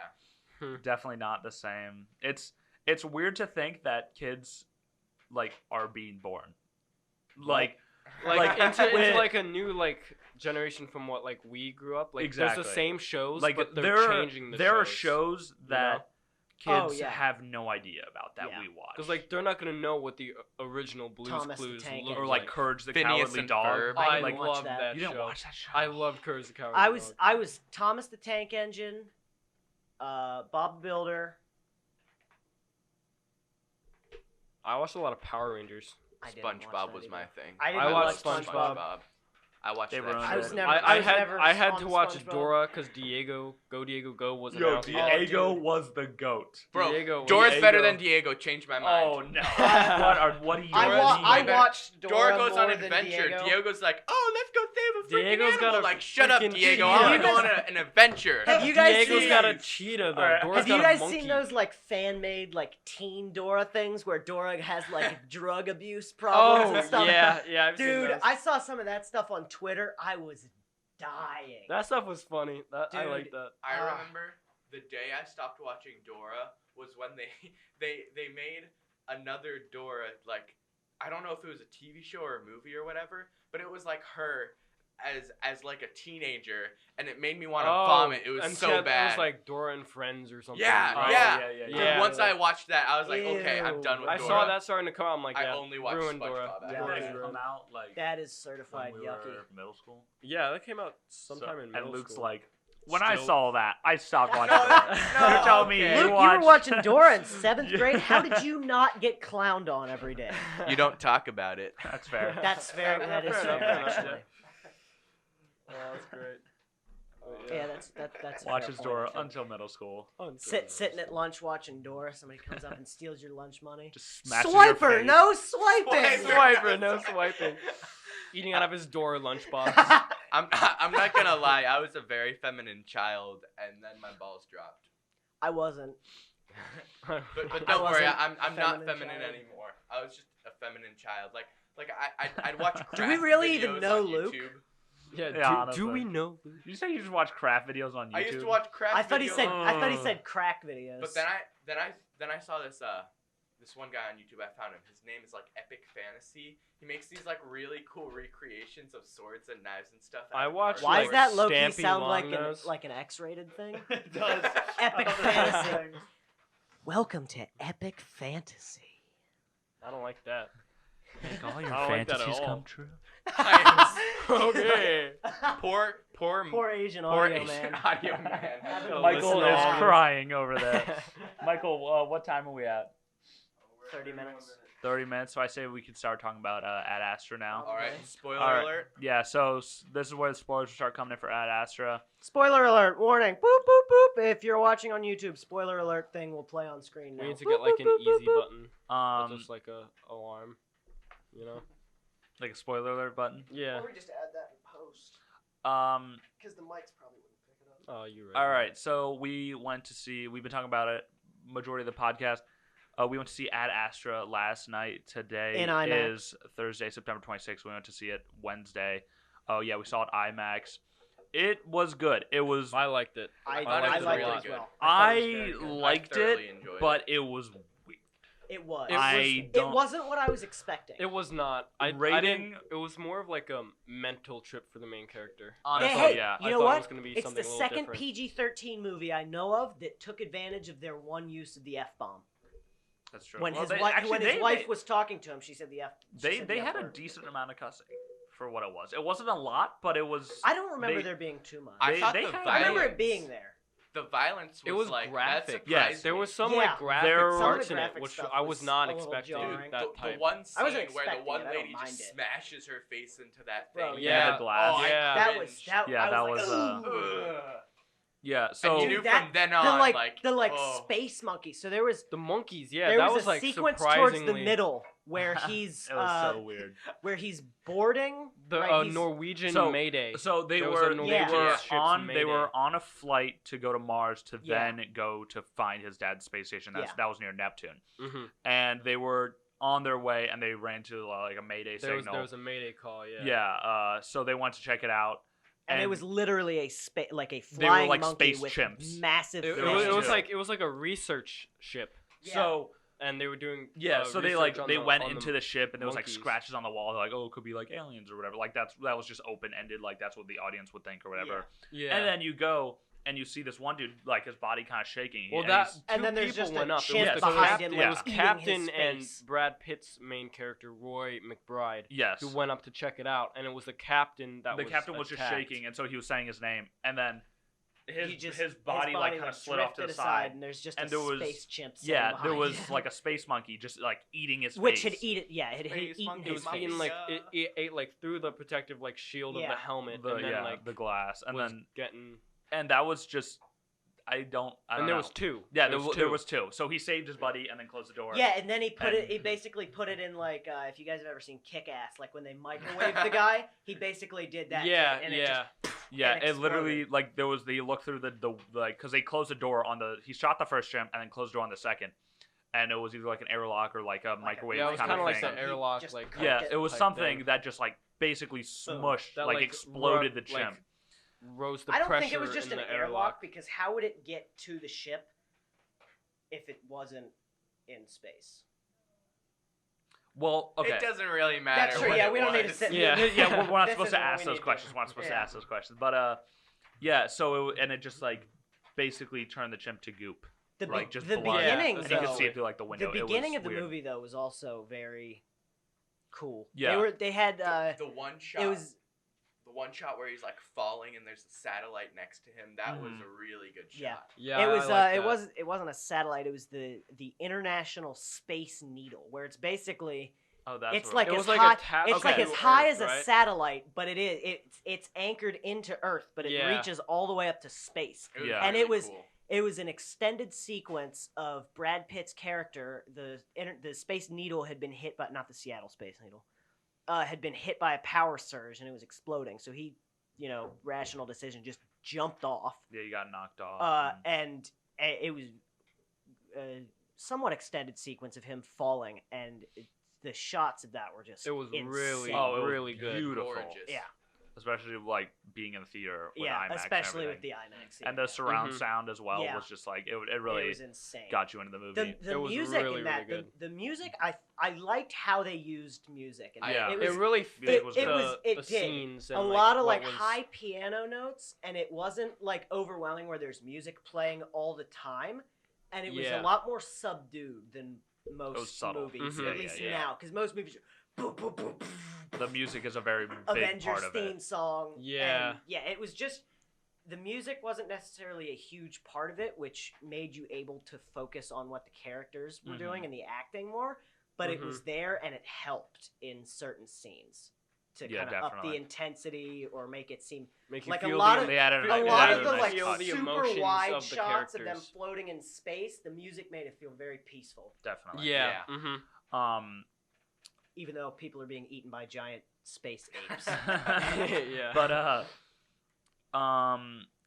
Yeah. Definitely not the same. It's weird to think that kids like are being born. Like like into when- like a new like generation from what like we grew up. Like there's Exactly. the same shows, like but they're there changing the there shows. are shows that Oh, kids yeah. have no idea about that Yeah. we watch. Because like they're not gonna know what the original Blues Thomas the Clues Tank look or Engine. like Courage the Phineas Cowardly and Dog. Ferb. I I didn't watch love that. that You didn't show. watch that show. I love Courage the Cowardly Dog. I was Thomas the Tank Engine, Bob the Builder. I watched a lot of Power Rangers. I didn't watch SpongeBob that was either. my thing. I didn't I watch watched SpongeBob. I watched They that. ruined shit. I was it. never. I never had on to watch SpongeBob. Dora because Diego wasn't Yo, out. Diego dude. was the goat. Bro, Diego was- Dora's better Diego. than Diego. Changed my mind. Oh no! what do you I, Dora's wa- mean? I way better. watched Dora Dora goes more on than adventure. Diego. Diego's like, oh, let's go save a freaking Diego's got animal. a Like, shut up, freaking Diego. cheetah. I'm going on an adventure. Have you guys Diego's seen- got a cheetah though. Alright. Dora's Have you got a guys monkey. seen those like fan made like teen Dora things where Dora has like drug abuse problems Oh and stuff? yeah, I've seen Dude, those. I saw some of that stuff on Twitter. I was dying. That stuff was funny. I Dude. like that. I Ah. remember the day I stopped watching Dora was when they made another Dora, like, I don't know if it was a TV show or a movie or whatever, but it was like her as like a teenager, and it made me want to vomit. It was and so she had- bad. It was like Dora and Friends or something. Yeah, Oh, right? yeah. yeah. Dude, Yeah. once I watched that, I was like, okay, I'm Ew. done with I Dora. saw that starting to come out. I'm like, I yeah, only watched ruined SpongeBob. Dora. after Yeah. Did that. it come out like That is when certified we yucky. were middle school? Yeah, that came out sometime in middle And Luke's school. like, when I Still- saw that, I stopped watching. No, Dora. no, You're telling me okay. Luke, you you watched were watching Dora in 7th Yeah. grade. How did you not get clowned on every day? You don't talk about it. That's fair. That's fair. That is fair, actually. Oh, that's great. Yeah, that's a fair Watches point, Dora I think. until middle school. Sitting at lunch watching Dora. Somebody comes up and steals your lunch money. Just smashes your Swiper, face. no swiping. Swiper, no swiping. Eating out of his Dora lunchbox. I'm not gonna lie. I was a very feminine child, and then my balls dropped. I wasn't. But I don't worry, wasn't I'm a not feminine feminine child. anymore. I was just a feminine child. Like I'd watch craft Do we really even videos know on Luke? YouTube. Yeah, Yeah, do honestly. we know? Did you say you just watch craft videos on YouTube? I used to watch craft I thought he videos said. on- I thought he said crack videos. But then I saw this one guy on YouTube. I found him. His name is like Epic Fantasy. He makes these like really cool recreations of swords and knives and stuff. I watched, Why like, does that low key Stampy sound like Longnose. an X-rated thing? It does. Epic Fantasy. Welcome to Epic Fantasy. I don't like that. Make all your I don't like that at fantasies all. come true. Okay. Poor Poor Asian poor audio Asian man. audio man. Gotta Michael listen is on. crying over there. Michael, what time are we at? 30 minutes. 30 minutes. So I say we can start talking about Ad Astra now. All right, spoiler All right. alert. Yeah. So this is where the spoilers will start coming in for Ad Astra. Spoiler alert! Warning! Boop boop boop! If you're watching on YouTube, spoiler alert thing will play on screen now. We need to Boop, get like boop, an boop, easy boop, boop. button. That's just like a alarm. You know? Like a spoiler alert button. Yeah. Or we just add that in post, Um, because the mics probably wouldn't pick it up. Oh, you're right. All right, so we went to see. We've been talking about it majority of the podcast. We went to see Ad Astra last night. Today In IMAX. is Thursday, September 26th. We went to see it Wednesday. Oh yeah, we saw it IMAX. It was good. It was. I liked it. I thought it was liked really it as good. well. thought it was I very good. liked I it, thoroughly enjoyed but it was weird. It was. I It don't. wasn't what I was expecting. It was not. I Rating- didn't. It was more of like a mental trip for the main character. Honestly, hey, yeah. you I know thought what? it was gonna be It's something the a little second different. PG-13 movie I know of that took advantage of their one use of the F-bomb. That's true. When Well, his they- wife, actually, when his they- wife they- was talking to him, she said the F. she They said the F had a word. decent amount of cussing for what it was. It wasn't a lot, but it was. I don't remember they- there being too much. I They- thought they the had- I remember violence, it being there. the violence was, It was like graphic. That Yes, surprised There me. was some Yeah. like graphic There were- parts Some in of the it, graphic which stuff I was was not a little expecting. jarring. That the type. one I scene wasn't where the expecting one it, I don't lady mind just it. smashes her face into that Bro, thing. yeah. The glass. Oh, I Yeah. That was cringed. that. Yeah, I that was. was, Like, Ugh. Yeah. And So you Dude, knew from then on, the oh. space monkey. So there was The monkeys, yeah, there that was was a like sequence surprisingly. towards the middle where he's it was so weird. where he's boarding. The right, he's- Norwegian So- Mayday. So they There was a were they Norwegian were ship's on they Mayday. were on a flight to go to Mars to Yeah. then go to find his dad's space station. Yeah. That was near Neptune, hmm and they were on their way and they ran to like a Mayday signal. There was a Mayday call, yeah. Yeah. So they went to check it out, and it was literally a like a They were flying like monkey space with chimps. massive. It, There it was, was it was two. like it was like a research ship, Yeah. So and they were doing yeah. So they research like on they the- went on into the ship and there was like monkeys. scratches on the wall. They're like, oh, it could be like aliens or whatever. Like that was just open ended. Like that's what the audience would think or whatever. yeah. And then you go and you see this one dude like his body kind of shaking. well, and that he's- And two then there's people just a went up. chimp It was, behind him, like, it was eating Captain his and face. Brad Pitt's main character Roy McBride yes. who went up to check it out, and it was the captain that The captain was just attacked. shaking, and so he was saying his name, and then His his body like kind of slid off to the drifted side. and there's just and a there was- space chimp. sitting Yeah, there behind was him. like a space monkey just like eating his which face. had Space eaten monkey It his was face. eating like Yeah. it ate like through the protective like shield of Yeah. the helmet, the and then yeah like the glass, and was then getting. and that was just I don't And there know. was two. Yeah, there there was two. So he saved his buddy and then closed the door. Yeah, and then he put it. And- He basically put it in like if you guys have ever seen Kick Ass, like when they microwave the guy, he basically did that. Yeah, shit, and It yeah. just, Yeah, and it literally exploded. like there was the you look through the like because they closed the door on the he shot the first chimp and then closed the door on the second, and it was either like an airlock or like a microwave Yeah, it was kind kind of of thing. like the airlock, Just like cooked Yeah, it it was type something thing. that just like basically smushed, That, like exploded the like, chimp. rose the I don't pressure think it was just in an the airlock because how would it get to the ship if it wasn't in space? Well, okay. It doesn't really matter. That's true. what Yeah, it we don't need to was. sit. Yeah. Yeah, we're not This supposed to isn't what ask we those need to questions. do. We're not supposed to Yeah. ask those questions. But yeah. So and it just like basically turned the chimp to goop. The, Like, just the blood. beginning, And you could though, see it through like the window. the It was beginning of the weird. movie though was also very cool. Yeah. They had The one shot. it was the one shot where he's like falling and there's a satellite next to him. That was a really good shot. Yeah. Yeah, it was I like it that. wasn't a satellite. It was the International Space Needle, where it's basically Oh, that's it's what- like It as was like high attached it's like to as high Earth, as a right? satellite, but it's anchored into Earth, but it Yeah. reaches all the way up to space. It was Yeah. And really it was- cool. It was an extended sequence of Brad Pitt's character. The Space Needle had been hit by not the Seattle Space Needle, had been hit by a power surge and it was exploding. So he, rational decision, just jumped off. Yeah, you got knocked off. And it was a somewhat extended sequence of him falling, and the shots of that were just It was really, insane. Oh, it was really good. beautiful. Gorgeous. Yeah, Especially like being in the theater with yeah, IMAX especially and with everything. the IMAX. And the surround Mhm. sound as well Yeah. was just like it it really was insane. got you into the movie. The It was music really, in that, really the music, I liked how they used music. And Yeah. it It was really fit was the, good. It the did. scenes and a lot of what like was- high piano notes, and it wasn't like overwhelming where there's music playing all the time, and it was Yeah. a lot more subdued than most subtle. movies, Mhm. at Yeah, least yeah. now, because most movies are boom, boom, boom, boom, The music is a very big Avengers part of theme it. song. Yeah. and yeah, it was just the music wasn't necessarily a huge part of it, which made you able to focus on what the characters were Mhm. doing and the acting more. But it Mhm. was there, and it helped in certain scenes to Yeah, kind of up the definitely. intensity or make it seem make you like a feel lot the, of- They added feel a they like lot added of the a nice like feel touch. the super emotions wide of the shots of them characters. floating in space. The music made it feel very peaceful, Definitely. Yeah. Yeah. Mm-hmm. even though people are being eaten by giant space apes. Yeah. But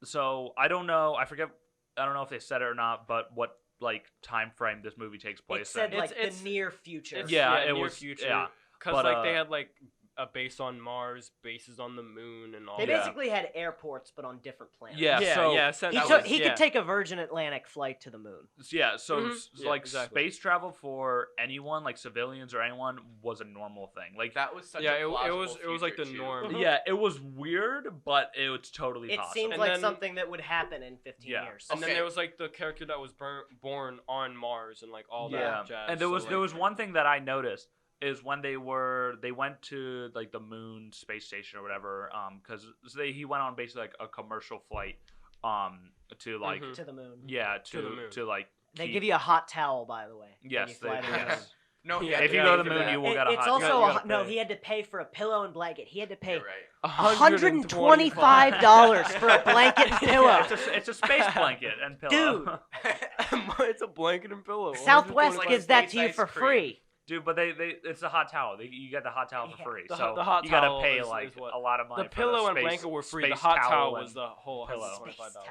So I don't know. I forget. I don't know if they said it or not, but what like time frame this movie takes place It said in. like It's- the near future. It's, Yeah, it near was- future. yeah. Because But, like they uh, had like a base on Mars, bases on the moon, and all. They that. basically had airports, but on different planets. Yeah, yeah, so- yeah. He, Essentially, he could take a Virgin Atlantic flight to the moon. Yeah, so Mhm. Yeah, like exactly. space travel for anyone, like civilians or anyone, was a normal thing. Like That was such Yeah, a plausible it was like the future, too. norm. yeah, it was weird, but it was totally It possible. seems And like then- something that would happen in 15 Yeah. years. And then Okay. there was like the character that was born on Mars and like all yeah, that jazz. and there so, was like, there was one thing that I noticed is when they went to like the moon space station or whatever, because he went on basically like a commercial flight, to like Mhm. To the moon. yeah To the moon. to like They keep- give you a hot towel, by the way. when yes you fly to the moon. yes. No, he Yeah, had If to you yeah, go pay to the for moon, that. you will get a It's hot also towel. you gotta no. pay. He had to pay for a pillow and blanket. He had to pay You're right. $125 for a blanket and pillow. Yeah, it's a space blanket and pillow. Dude. It's a blanket and pillow. Southwest like gives that space to you ice for cream. free. Dude, but they it's a hot towel. You get the hot towel for Yeah. free. The So the hot you gotta towel pay is like what- a lot of money. The for pillow and space- blanket were free. The space hot towel and- was the whole pillow. $125. Space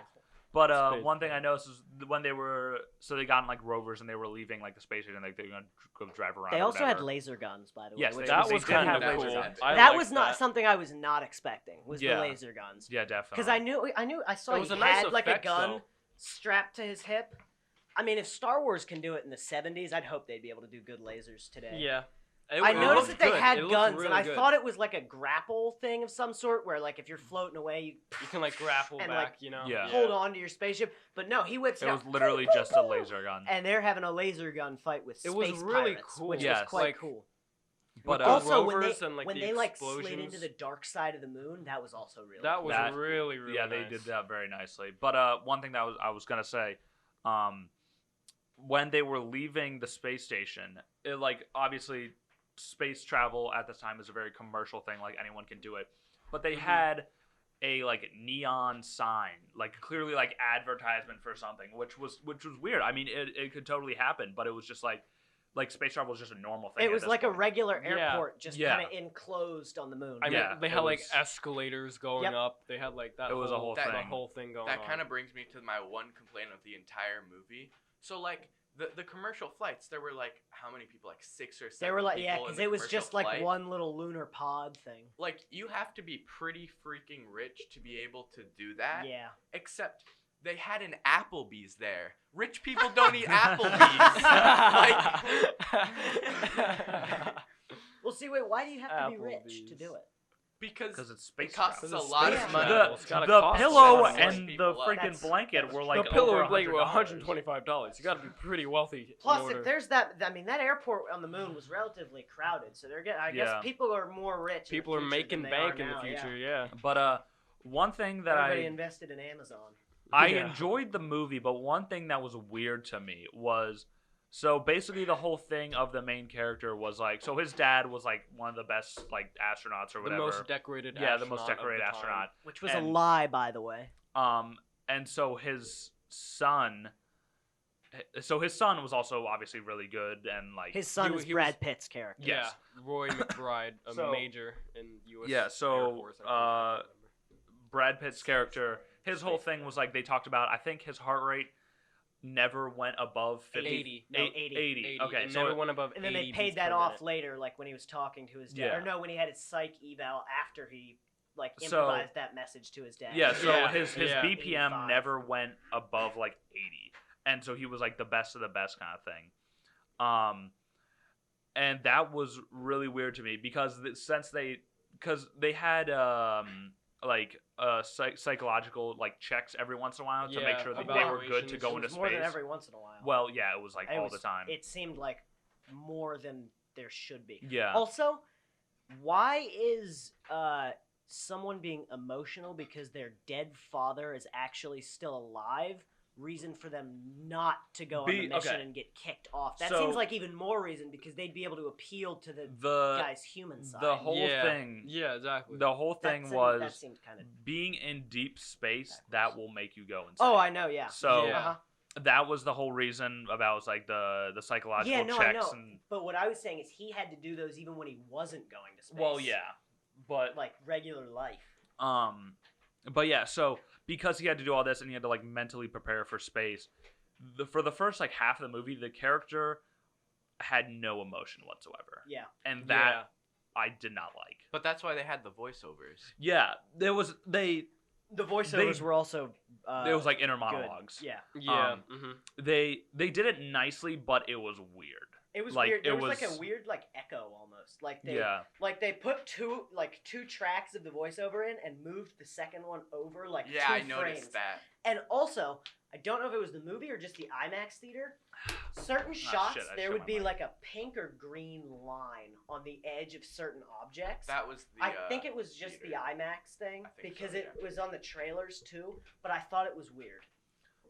But Space one thing towel. I noticed is when they were they got in like rovers and they were leaving like the space station, like they were gonna go drive around. They or also had whatever. laser guns, by the way. Yes, which That they was did kind have of laser cool. guns. I that liked was not that. something I was not expecting. Was Yeah. the laser guns? Yeah, definitely. Because I saw It he was a nice had like a effect, gun though. strapped to his hip. I mean, if Star Wars can do it in the 70s, I'd hope they'd be able to do good lasers today. Yeah. I noticed that they had It looked guns, really and I good. thought it was like a grapple thing of some sort, where like if you're floating away, you can like grapple and, back, like, you know. Yeah. hold on to your spaceship. But no, he whips it out, was literally just a laser gun. and they're having a laser gun fight with It space was really pirates, cool. which Yes. was quite Like, cool. But the Also, when rovers they and, like, when the they like slid into explosions. the dark side of the moon, that was also really That cool. was That- really, really yeah, they nice. did that very nicely. But one thing that I was gonna say, when they were leaving the space station, it like obviously space travel at this time is a very commercial thing, like anyone can do it. But they had a like neon sign, like clearly like advertisement for something, which was weird. I mean, it could totally happen, but it was just like space travel was just a normal thing. It at was this like a point. regular Yeah. airport, just Yeah. kind of enclosed on the moon. I mean, Yeah, they it had like was- escalators going Yep. up. They had like that. It was a whole the thing. whole thing going That on. kind of brings me to my one complaint of the entire movie. So like the commercial flights, there were like how many people? Like 6 or 7. They were like, yeah, people in because the it was commercial just like flight. one little lunar pod thing. Like you have to be pretty freaking rich to be able to do that. Yeah. Except they had an Applebee's there. Rich people don't eat Applebee's. Well, see, wait, why do you have to be rich to Applebee's. do it? Because Because it's it space costs travel. a lot space of money. travel. It's gotta The cost pillow a lot of money. and the People up. freaking That's- blanket that's were true. like the pillow over and blanket were $100. $125. You got to be pretty wealthy. Plus, in order. if there's that, I mean, that airport on the moon was relatively crowded, so they're getting. I Yeah. guess people are more rich. people in are the future making than they bank are in the now, future, yeah. But one thing that Everybody invested in Amazon. I Yeah. enjoyed the movie, but one thing that was weird to me was so basically the whole thing of the main character was like so his dad was like one of the best like astronauts or The whatever. most decorated yeah, the most astronaut of decorated the time. astronaut. Which was a And- lie, by the way. And so his son was also obviously really good and like His son He- is he Brad was- Pitt's character. Yes. Yeah, Roy McBride, a So- major in U.S. Yeah, Air so, Force, I think. I don't remember. Brad Pitt's character, his whole thing was like they talked about I think his heart rate never went above 50 80. No, 80. 80. Okay, it so never went above And then 80 they paid beats that per off minute. later, like when he was talking to his dad. Yeah. Or no, when he had his psych eval after he like So- improvised that message to his dad. Yeah, so Yeah, his yeah. BPM 85. never went above like 80. And so he was like the best of the best kind of thing. And that was really weird to me because they had psychological like checks every once in a while to make Yeah, sure that they were good to evaluations. go It into was more space. than every once in a while. Well, yeah, it was like It all was- the time. It seemed like more than there should be. Yeah. Also, why is someone being emotional because their dead father is actually still alive reason for them not to go on the mission okay. and get kicked off? That So- seems like even more reason because they'd be able to appeal to the The guy's human side. the whole yeah. thing Yeah, exactly. the whole thing that was seemed kind of. being in deep space Backwards. that will make you go insane. Oh, I know. Yeah. So Yeah. Uh-huh. that was the whole reason about was like the psychological Yeah, no, I checks know. and But what I was saying is he had to do those even when he wasn't going to space. well, yeah. But Like regular life. but yeah, so because he had to do all this and he had to like mentally prepare for space. For the first like half of the movie, the character had no emotion whatsoever, Yeah. and that I did not like. But that's why they had the voiceovers. Yeah, there was The voiceovers were also. There was like inner good. monologues. Yeah. Yeah. They did it nicely, but it was weird. It was Like, weird. There it was like was- a weird like echo almost. Like they Yeah. like they put two tracks of the voiceover in and moved the second one over like Yeah, two I noticed frames. that. And also, I don't know if it was the movie or just the IMAX theater. Certain shots shit, I there shut would my be mic. like a pink or green line on the edge of certain objects. That was the. I think it was just theater. the IMAX thing I think because so, it yeah. was on the trailers too, but I thought it was weird.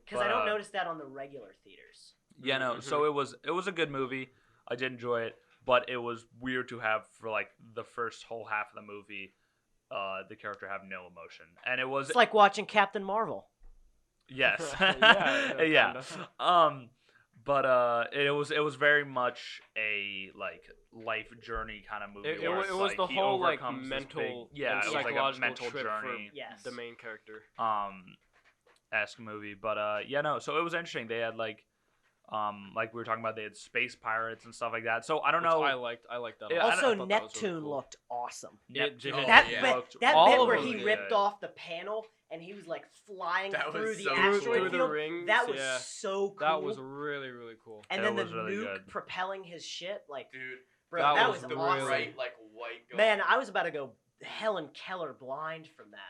Because But, I don't notice that on the regular theaters. Yeah, no. So it was a good movie. I did enjoy it, but it was weird to have for like the first whole half of the movie, the character have no emotion, and it was It's like watching Captain Marvel. yes, Yeah, yeah. kinda. But it was very much a like life journey kind of movie. It where was it's, the he whole like overcomes this mental, big, yeah, and it was like a psychological mental trip journey. for Yes. the main character. Esque movie, but yeah, no. So it was interesting. They had like we were talking about, they had space pirates and stuff like that. So I don't Which know. I liked that. Yeah, a lot. Also, I thought that was really Neptune cool. looked awesome. Neptune did. That yeah. bit, looked that All bit of where them he did. ripped off the panel and he was like flying That through was the so asteroid cool. Through the field. rings, That was yeah. so cool. That was really cool. and That then the was really nuke good. propelling his ship, like, Dude, bro, that that was was the awesome. bright like white. Gold. Man, I was about to go Helen Keller blind from that.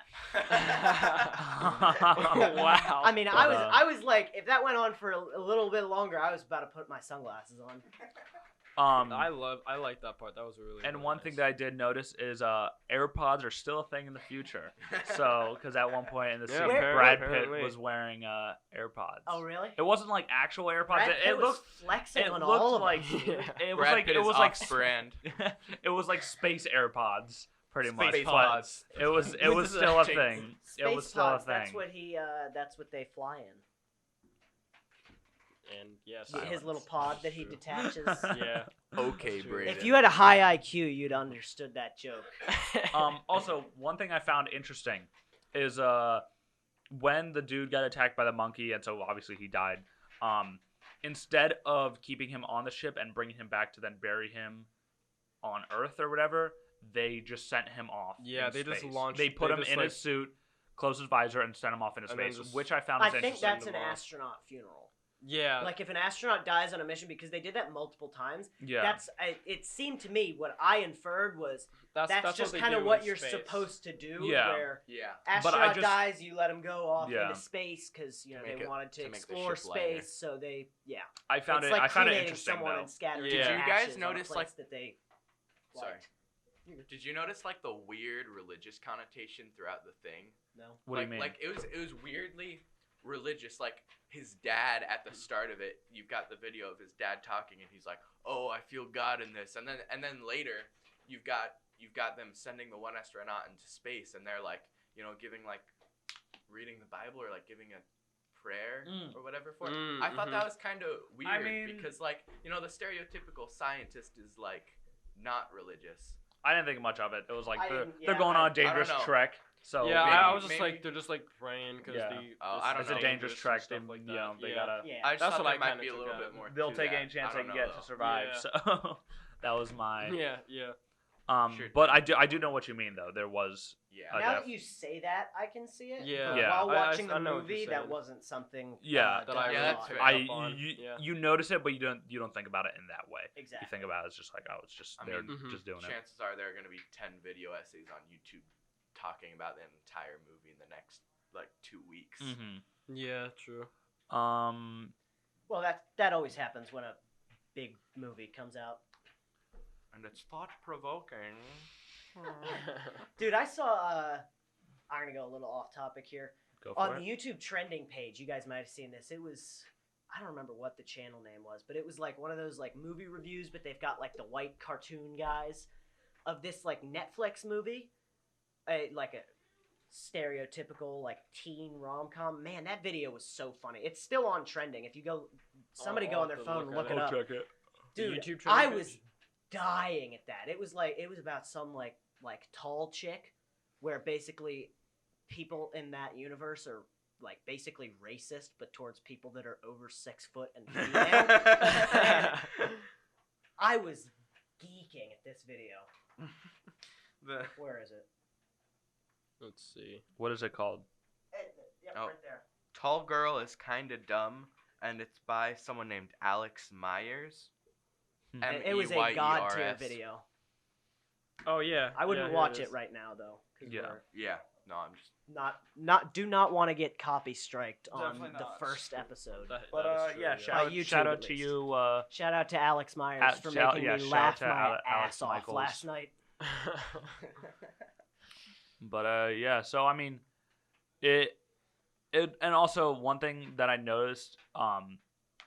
Wow. I mean, But, I was like, if that went on for a little bit longer, I was about to put my sunglasses on. I like that part. That was really. And really one nice. thing that I did notice is AirPods are still a thing in the future. So, because at one point in the Yeah, scene, apparently- Brad Pitt apparently. was wearing AirPods. Oh, really? It wasn't like actual AirPods. Brad It Pitt was looked. flexing It on looked all of like them. it was Brad like Pitt it is was like off-brand. it was like space AirPods, pretty much. Space But pods. it was With still a the thing. It was Space still pods, a thing. that's what they fly in. And yes, His little pod that he detaches. Yeah. Okay, True. Braden. If you had a high IQ, you'd understood that joke. Also, one thing I found interesting is when the dude got attacked by the monkey, and so obviously he died. Instead of keeping him on the ship and bringing him back to then bury him on Earth or whatever, they just sent him off. Yeah, in they just space. launched- They put they him just, in like- his suit, closed his visor, and sent him off into And then space, just- which I found I is think interesting. that's an them off. astronaut funeral. Yeah. Like if an astronaut dies on a mission, because they did that multiple times. Yeah. It seemed to me what I inferred was that's just they kind of do what in you're space. supposed to do. Yeah. Where Yeah. astronaut just- dies, you let him go off Yeah. into space because To they make it- wanted to to make the explore ship lighter. space. So they I found it's it. like I found it cremating interesting someone though. and scattering Did their you guys ashes on a notice, place like- that they Sorry. liked. Did you notice like the weird religious connotation throughout the thing? No. What like, do you mean? Like it was weirdly religious. Like his dad at the start of it, you've got the video of his dad talking, and he's like, "Oh, I feel God in this," and then later, you've got them sending the one astronaut into space, and they're like, giving like reading the Bible or like giving a prayer or whatever for it. I thought that was kind of weird mean- because like the stereotypical scientist is like not religious. I didn't think much of it. It was like I they're, didn't- they're yeah, going I- on a dangerous I don't know. trek. So yeah, maybe, I was just maybe- like they're just like praying because Yeah. I don't it's know. a dangerous trek. They, Stuff like that. they yeah. gotta. Yeah. I just That's thought what there I might kinda be a took little out bit of it. more. They'll to take that. any chance I they don't can know, get though. to survive. Yeah. So that was my. Yeah. Sure. But I do know what you mean though. There was. Yeah. Now def- that you say that, I can see it. Yeah. But Yeah. while I watching I the know what you're movie, that saying. wasn't something. Yeah. That I Yeah, really that's picked fair. up on. Yeah. You notice it, but you don't think about it in that way. Exactly. You think about it as just like, oh, it's just I they're mean, just doing it. Chances are there are going to be 10 video essays on YouTube talking about the entire movie in the next like 2 weeks. Mm-hmm. Yeah. True. Well, that always happens when a big movie comes out. And it's thought provoking. Dude, I saw. I'm gonna go a little off topic here. Go for On it. the YouTube trending page, you guys might have seen this. It was, I don't remember what the channel name was, but it was like one of those like movie reviews, but they've got like the white cartoon guys of this like Netflix movie, like a stereotypical like teen rom-com. Man, that video was so funny. It's still on trending. If you go, somebody I'll go on have their to phone and look look at it it. up. check it. Dude, YouTube trending I page? was dying at that. It was about some like tall chick where basically people in that universe are like basically racist, but towards people that are over 6 foot and female. I was geeking at this video. Where is it? Let's see. What is it called? Yep, Oh. right there. Tall Girl is Kinda Dumb, and it's by someone named Alex Myers. It was a Meyers. god tier video. Oh yeah. I wouldn't here watch is. it right now though. 'Cause Yeah. we're Yeah. No, I'm just. do not want to get copy striked on Definitely the not. first episode. But that is true, yeah, By YouTube, shout out at to least. you. Shout out to Alex Myers At- for shout- making yeah, me shout laugh out to my Alex ass off Michaels. last night. But yeah, so I mean, it and also one thing that I noticed,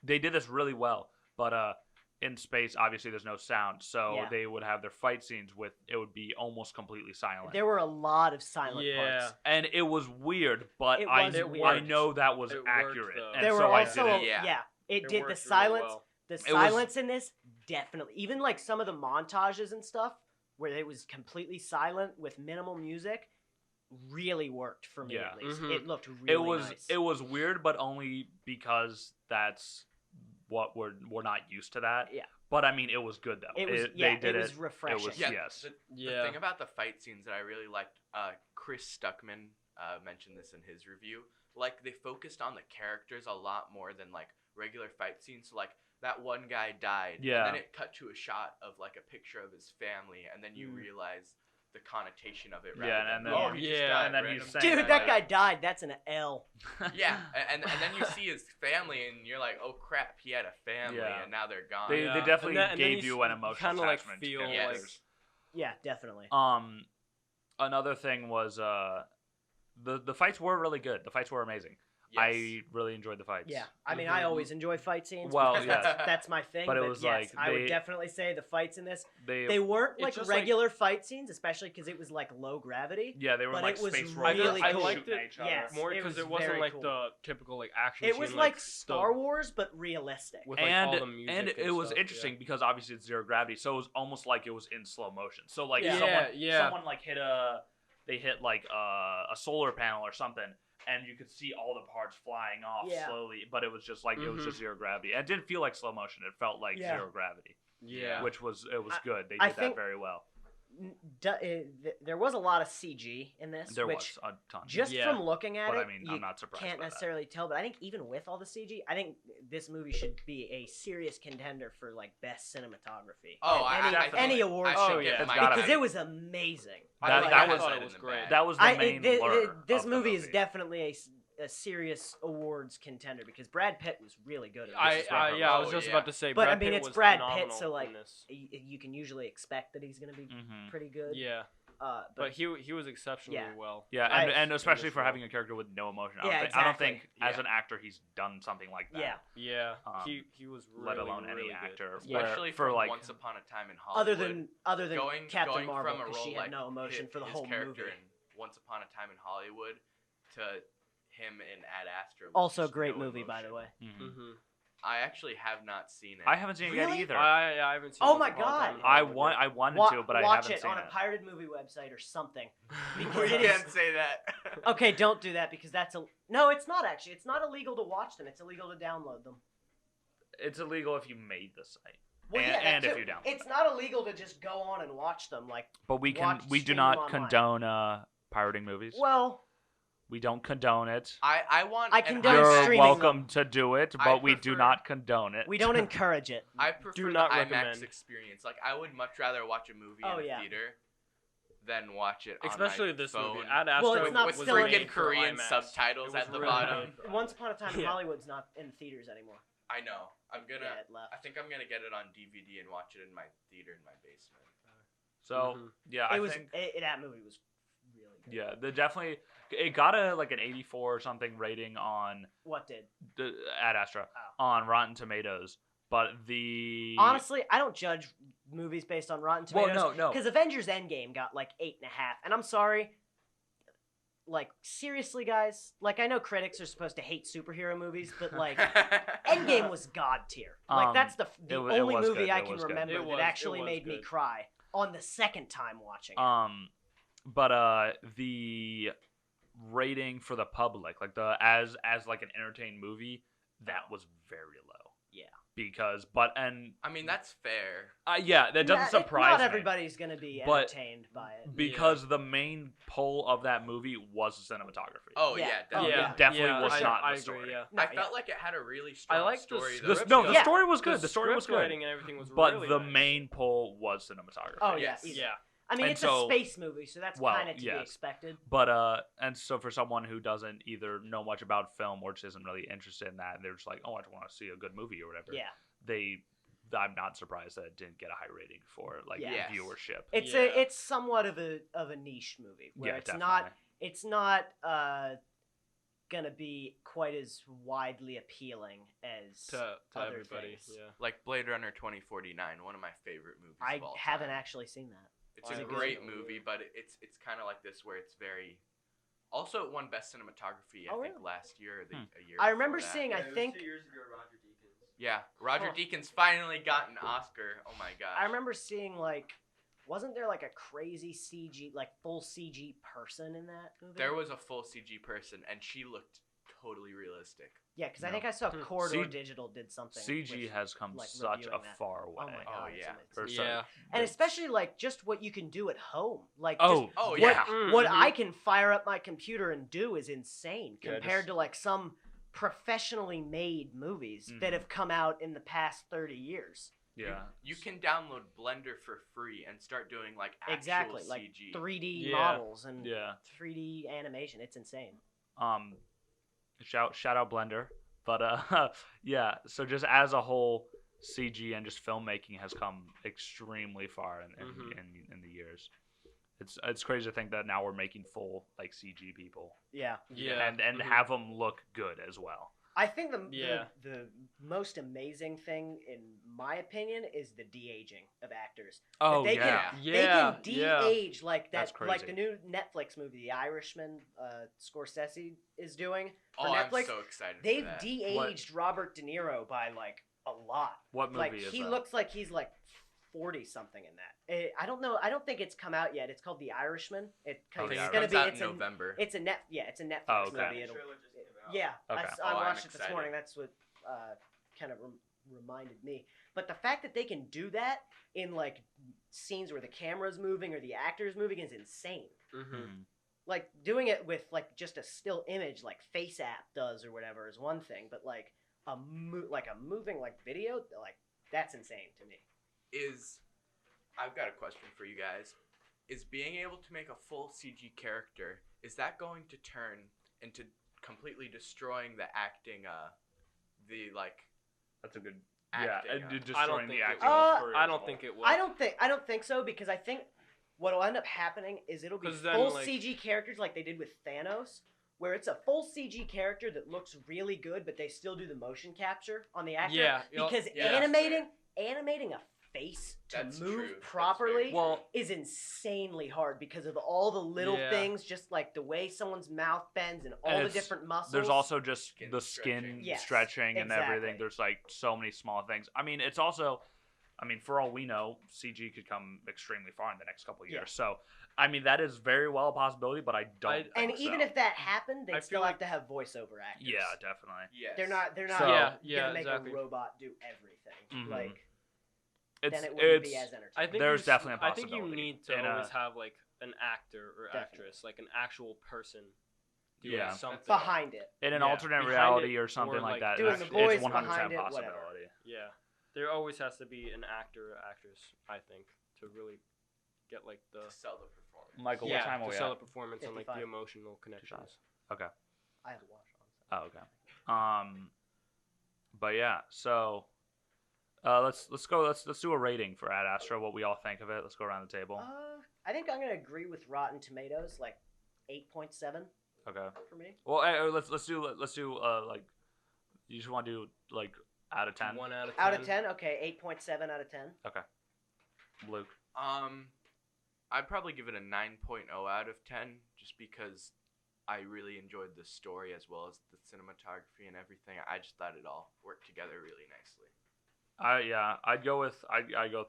they did this really well, but in space obviously there's no sound, so Yeah. they would have their fight scenes with it would be almost completely silent. There were a lot of silent Yeah. parts. And it was weird, but It I was I weird. know that was It worked, accurate, though. and There so were I also did it. Yeah. it It did worked the really silence. well. The was- silence in this definitely, even like some of the montages and stuff where it was completely silent with minimal music, really worked for me Yeah. at least. Mhm. It looked really nice. It was weird, but only because that's what we're not used to that. Yeah. But I mean, it was good though. It was they did it was it. refreshing. was- Yeah. Yes. The Yeah. thing about the fight scenes that I really liked, Chris Stuckman mentioned this in his review. Like they focused on the characters a lot more than like regular fight scenes. So like that one guy died, Yeah. and then it cut to a shot of like a picture of his family, and then you realize the connotation of it. Yeah, rather and than, then- oh, he just Yeah, died, and then random he's saying Dude, that, that guy died. That's an L. Yeah, and then you see his family, and you're like, oh crap, he had a family, Yeah. and now they're gone. They Yeah. definitely And then gave you an s- emotional kinda, like, attachment to feel characters. Yeah, definitely. Another thing was the fights were really good. The fights were amazing. Yes. I really enjoyed the fights. Yeah, I mean, I always enjoy fight scenes. Well, because yeah. that's my thing. But But it was yes, like I would they- definitely say the fights in this they weren't It's like just like- regular fight scenes, especially because it was like low gravity. yeah they were but like it was space really robots cool. like I liked shooting it at each other. Yes. More it because was it wasn't very like cool. the typical like action. It was scene, like the- Star Wars, but realistic. with like all the music and it was stuff, interesting because obviously it's zero gravity, so it was almost like it was in slow motion. So like Yeah. someone like hit a solar panel or something, and you could see all the parts flying off Yeah. slowly, but it was just like it was just zero gravity. It didn't feel like slow motion; it felt like Yeah. zero gravity, Yeah. which was good. They I did that think- very well. There was a lot of CG in this, There which was a ton. just Yeah. from looking at But I it, mean, you I'm not surprised can't by that. necessarily tell. But I think even with all the CG, I think this movie should be a serious contender for like best cinematography. Oh, At I any, definitely- award I show. should get It's my gotta because be. it was amazing. I That- think that I was- said it in was the great. bag. That was the main lure this of the movie is movie. definitely a serious awards contender because Brad Pitt was really good at I this. I was Oh, just yeah. about to say. But, I Brad mean, Pitt it's was Brad Pitt, phenomenal so, like, in this. You can usually expect that he's going to be Mhm. pretty good. Yeah, But but he was exceptionally Yeah. well. Yeah, I- and especially this for role. having a character with no emotion. I Yeah, don't think exactly. as Yeah. an actor he's done something like that. yeah. Yeah, Um, he was really, let alone really any good. actor. Especially for from like Once Upon a Time in Hollywood. Other than going Captain Marvel, from a because role she had like no emotion for the his whole character movie. in Once Upon a Time in Hollywood to him in Ad Astra. with Also, just great no movie, by the emotion. way. Mhm. Mm-hmm. I actually have not seen it. I haven't seen it yet Really? either. I haven't seen. Oh Once my Upon a Time God. in I Hollywood want yet. I wanted Wa- to, but I watch haven't it seen on it. a pirated movie website or something. we Because it is- can't say that. Okay, don't do that because that's a no. It's not actually. It's not illegal to watch them. It's illegal to download them. It's illegal if you made the site, Well, And- yeah, that and if too. you download It's not illegal to just go on and watch them. Like, but we Watch- do stream not them online. condone pirating movies. well, We don't condone it. I want. I an condone You're IMAX. streaming welcome to do it, I but we do prefer- not condone it. we don't encourage it. I prefer Do not the recommend. IMAX experience. Like I would much rather watch a movie Oh, in a yeah. theater than watch it on Especially my this phone movie. Ad Well, Astra it's not with still in- freaking Korean IMAX. subtitles It was at the really bottom. good. Once Upon a Time in Yeah. Hollywood's not in theaters anymore. I know. I'm gonna. Yeah, it left. I think I'm gonna get it on DVD and watch it in my theater in my basement. So Mhm. yeah, It I was think that movie was really good. yeah, they definitely it got a like an 84 or something rating on What did? the Ad Astra Oh. on Rotten Tomatoes, but the Honestly, I don't judge movies based on Rotten well, Tomatoes. no, Because Avengers Endgame got like 8.5, and I'm sorry. Like seriously, guys. Like I know critics are supposed to hate superhero movies, but like Endgame was god tier. Like that's the it only was movie good, I it can was good. remember It that was- actually it was made me good. cry on the second time watching it. But the rating for the public, like the as like an entertained movie, that was very low. Yeah. Because I mean, that's fair. yeah, that doesn't surprise Not me. everybody's gonna be But- entertained by it. Because the main pull of that movie was the cinematography. Oh Yeah. yeah, Oh, definitely. It definitely was I, not I the agree, story. yeah. No, I felt like it had a really I strong like the story. script though. The, no, the Yeah. story was good. The story was script good. writing and everything was But really the nice. main pull was cinematography. Oh Yes. yeah, easy. Yeah. I mean, And it's so- a space movie, so that's well, kind of to be yes. expected. But and so for someone who doesn't either know much about film or just isn't really interested in that, and they're just like, oh, I just want to see a good movie or whatever. Yeah, I'm not surprised that it didn't get a high rating for like Yes. viewership. it's somewhat of a niche movie where Yeah, it's definitely. not gonna be quite as widely appealing as to other everybody. things. Yeah. Like Blade Runner 2049, one of my favorite movies. I of all haven't time. actually seen that. It's I a agree. great movie, but it's kind of like this where it's very. Also, it won best cinematography. I Oh, think really? last year or a year. I before remember that. seeing. Yeah, I it was think 2 years ago, Roger Deakins. Yeah, Roger Huh. Deakins finally got an Oscar. Oh my gosh. I remember seeing like, wasn't there like a crazy CG, like full CG person in that movie? There was a full CG person, and she looked totally realistic. Yeah, because I No. think I saw Hmm. Corridor C- Digital did something. CG with, has come like, such a reviewing that. far way. Oh my god! it's yeah. amazing. For some- Yeah. And especially like just what you can do at home, like Oh, just Oh what, yeah. what Mhm. I can fire up my computer and do is insane Yeah, compared just- to like some professionally made movies Mhm. that have come out in the past 30 years. yeah. You can download Blender for free and start doing like actual Exactly, like CG. 3D Yeah. models and Yeah. 3D animation. It's insane. Shout out Blender, but yeah. So just as a whole, CG and just filmmaking has come extremely far Mhm. in the years. It's crazy to think that now we're making full like CG people Yeah. Yeah. and Mhm. have them look good as well. I think Yeah. the most amazing thing, in my opinion, is the de-aging of actors. Oh they yeah. can, Yeah. they can Yeah. de-age like That's that, like crazy. the new Netflix movie, The Irishman, Scorsese is doing for Oh, Netflix. I'm so excited for They've that. de-aged Robert De Niro by like a lot. What movie Like is he that? looks like he's like 40 something in that. I don't know. I don't think it's come out yet. It's called The Irishman. Oh, It's The gonna Irishman. be. out It's in a November. it's a Netflix Oh, okay. movie. The It'll, trailer just came out. yeah, Okay. I Oh, I'm watched it this excited. morning. That's what kind of reminded me. But the fact that they can do that in like scenes where the camera's moving or the actor's moving is insane. Mm-hmm. Mhm. Like doing it with like just a still image like Face App does or whatever is one thing, but like a moving like video, like that's insane to me. I've got a question for you guys. Is being able to make a full CG character, is that going to turn into completely destroying the acting, That's a good. acting, yeah, and I don't destroying think the it acting will. career I as don't well. think it will. I don't think so because I think what'll end up happening is it'll be 'Cause then, full like- CG characters like they did with Thanos, where it's a full CG character that looks really good, but they still do the motion capture on the actor. Yeah, you know- because Yeah, that's animating a face to That's move true. That's properly very true. Well, is insanely hard because of all the little Yeah. things, just like the way someone's mouth bends and all And the it's- different muscles. There's also just Skin the stretching. skin Yes, stretching and exactly. everything. There's like so many small things. I mean, it's also, I mean, for all we know, CG could come extremely far in the next couple of years. Yeah. So, I mean, that is very well a possibility, but I don't. I- think and even so. if that happened, I they'd feel still like- have to have voiceover actors. Yeah, definitely. Yes. They're not So- gonna Yeah, make exactly. a robot do everything. Mhm. Like It's then it wouldn't it's be as entertaining. I think There's you definitely a I think you possibility need to in a- always have like an actor or Definitely. actress, like an actual person doing Yeah. something. behind it. in an yeah, alternate behind reality it, or something or, like like, that. doing it's, the voice it's 100% behind it, whatever. possibility. Yeah, there always has to be an actor or actress, I think, to really get like the To sell the performance. Michael, yeah what time are to we sell at? the performance and like the 55. emotional connections. Okay. I haven't watched on. Oh, okay. But yeah, so let's do a rating for Ad Astra. What we all think of it. Let's go around the table. I think I'm gonna agree with Rotten Tomatoes, like 8.7 Okay. for me. Well, let's do like you just want to do like out of 10. 1 out of 10. Out of 10, okay, 8.7 out of 10. Luke. I'd probably give it a 9.0 out of 10 just because I really enjoyed the story as well as the cinematography and everything. I just thought it all worked together really nicely. I'd go with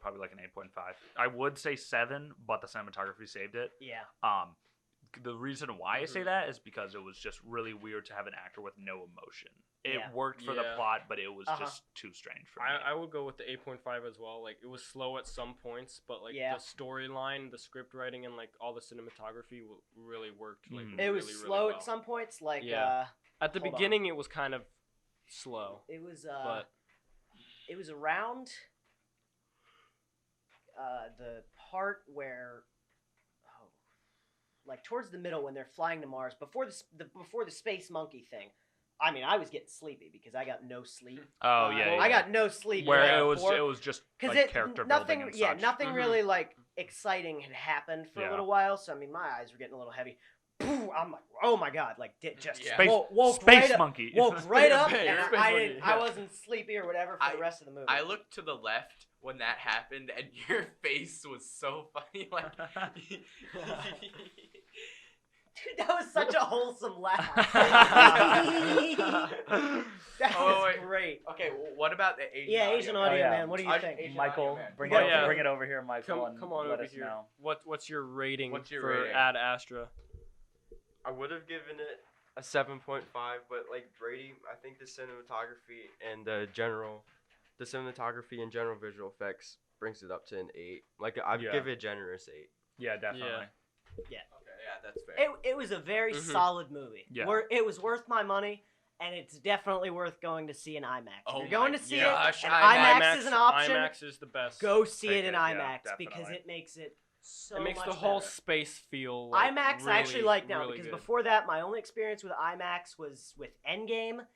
probably like an 8.5. I would say 7, but the cinematography saved it. Yeah. the reason why I say that is because it was just really weird to have an actor with no emotion. It Yeah. worked for the Yeah. plot, but it was Uh-huh. just too strange for me. I would go with the 8.5 as well. Like, it was slow at some points, but like Yeah. the storyline, the script writing, and like all the cinematography really worked. Like Mm. It was really, slow really well. at some points, like Yeah. At the hold on. beginning, it was kind of slow, it was but it was around the part where like towards the middle when they're flying to Mars before the space monkey thing. I mean, I was getting sleepy because I got no sleep. Oh yeah, I got no sleep. where the it night was before. just Because like character nothing, building and yeah, such. nothing Mhm. really like exciting had happened for a Yeah. little while. So I mean, my eyes were getting a little heavy. I'm like, oh my god, like just Yeah. Space, woke space right up, monkey. woke right up, Space and monkey, I didn't, I yeah. wasn't sleepy or whatever for the rest of the movie. I looked to the left when that happened, and your face was so funny. Like, Dude, that was such a wholesome laugh. That Oh, was wait. great. okay, well, what about the Asian? Yeah, Asian man? audio yeah. man. What do you I- think? Asian Michael, audio man. bring But it, yeah. bring it over here, Michael, and come on let over us here. know. What's your rating What's your for rating? Ad Astra? I would have given it a 7.5, but like Brady, I think the cinematography and the cinematography and general visual effects brings it up to an 8. Like I'd Yeah. give it a generous 8. Yeah, definitely. Okay, yeah, that's fair. It was a very Mhm. solid movie. Yeah. It was worth my money, and it's definitely worth going to see in IMAX. Oh if you're going my to see gosh, it, and IMAX. IMAX is an option. IMAX is the best. Go see Take it in it, yeah, IMAX definitely. because it makes it so It makes much the whole better. space feel like IMAX really, I actually like now really because good. before that my only experience with IMAX was with Endgame,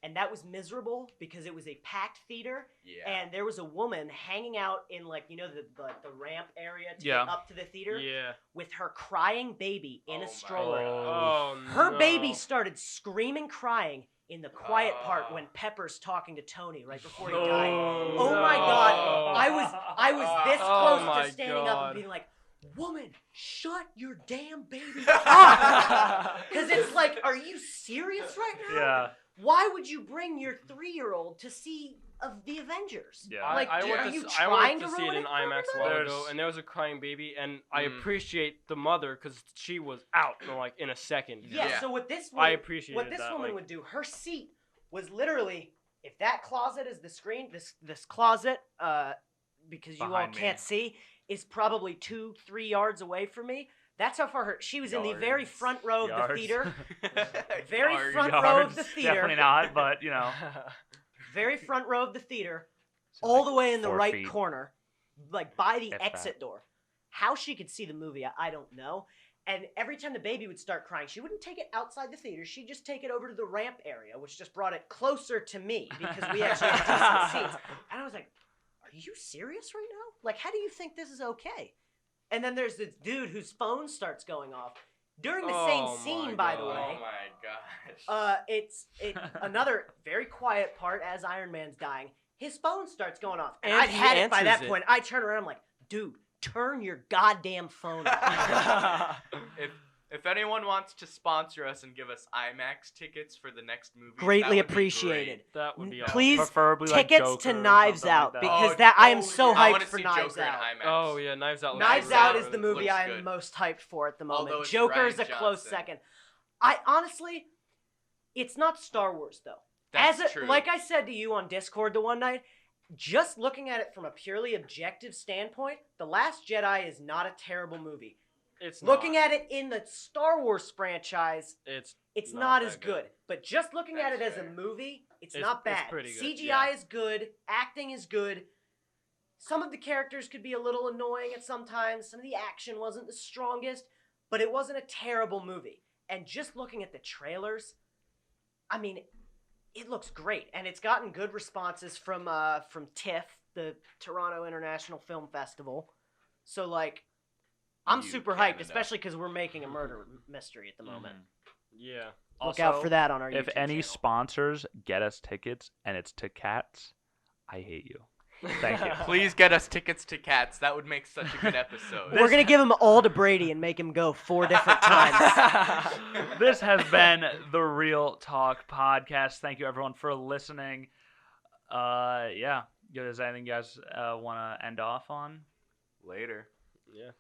and that was miserable because it was a packed theater Yeah. and there was a woman hanging out in like the ramp area to Yeah. get up to the theater Yeah. with her crying baby in Oh a my stroller. Oh, Her no. baby started screaming, crying in the quiet part Ah. when Pepper's talking to Tony right before he No. died. Oh Oh my god, no. I was this Oh close my to standing up and God. being like, "Woman, shut your damn baby up!" Because it's like, are you serious right now? Yeah. Why would you bring your 3-year-old to see of the Avengers? Yeah. Like, I are went you to trying to see it ruin in it for IMAX a everybody? while There's- ago, and there was a crying baby, and I Mm. appreciate the mother because she was out like in a second. Yeah. Yeah. So what this I woman, appreciated what this that, woman like- would do, her seat was literally, if that closet is the screen, this closet, because you all Behind me. can't see, is probably 2-3 yards away from me. That's how far she was in the very Yards. front row of Yards. the theater. Very Yards. front row of the Yards, theater. Definitely not, but you know. Very front row of the theater, So, all like, the way in the 4 right feet. corner, like by the If exit door. How she could see the movie, I don't know. And every time the baby would start crying, she wouldn't take it outside the theater. She'd just take it over to the ramp area, which just brought it closer to me because we actually had decent seats. And I was like, are you serious right now? Like, how do you think this is okay? And then there's this dude whose phone starts going off during the Oh same my scene, by the God. way. Oh my gosh. It's another very quiet part as Iron Man's dying. His phone starts going off, and And I'd he had it by that answers it. point. I turn around, I'm like, dude, turn your goddamn phone off. If anyone wants to sponsor us and give us IMAX tickets for the next movie, Greatly appreciated. That would be awesome. Please, Preferably like tickets Joker to or Knives something like Out that. because Oh, that I am oh, so yeah. I hyped wanna for see Knives Joker in Out. IMAX. Oh yeah, Knives Out. Knives Knives Out Out is the movie looks I am good. most hyped for at the moment. Although it's Joker is a Ryan close Johnson. second. I honestly, it's not Star Wars though. That's As true. like I said to you on Discord the one night, just looking at it from a purely objective standpoint, The Last Jedi is not a terrible movie. It's Looking not. at it in the Star Wars franchise, It's it's not not that as good. good. But just looking at it That's as a fair. movie, it's It's- not it's bad. pretty good, CGI yeah. is good, acting is good. Some of the characters could be a little annoying at some times. Some of the action wasn't the strongest, but it wasn't a terrible movie. And just looking at the trailers, I mean, it looks great, and it's gotten good responses from TIFF, the Toronto International Film Festival. So like, I'm You, super hyped, Canada. especially because we're making a murder mystery at the moment. yeah. Look out Also, for that on our If YouTube any channel. sponsors get us tickets and it's to Cats, I hate you. Thank you. Please get us tickets to Cats. That would make such a good episode. We're gonna give him all to Brady and make him go 4 different times. This has been the Real Talk Podcast. Thank you everyone for listening. Yeah. Is there anything you guys want to end off on? Later. Yeah.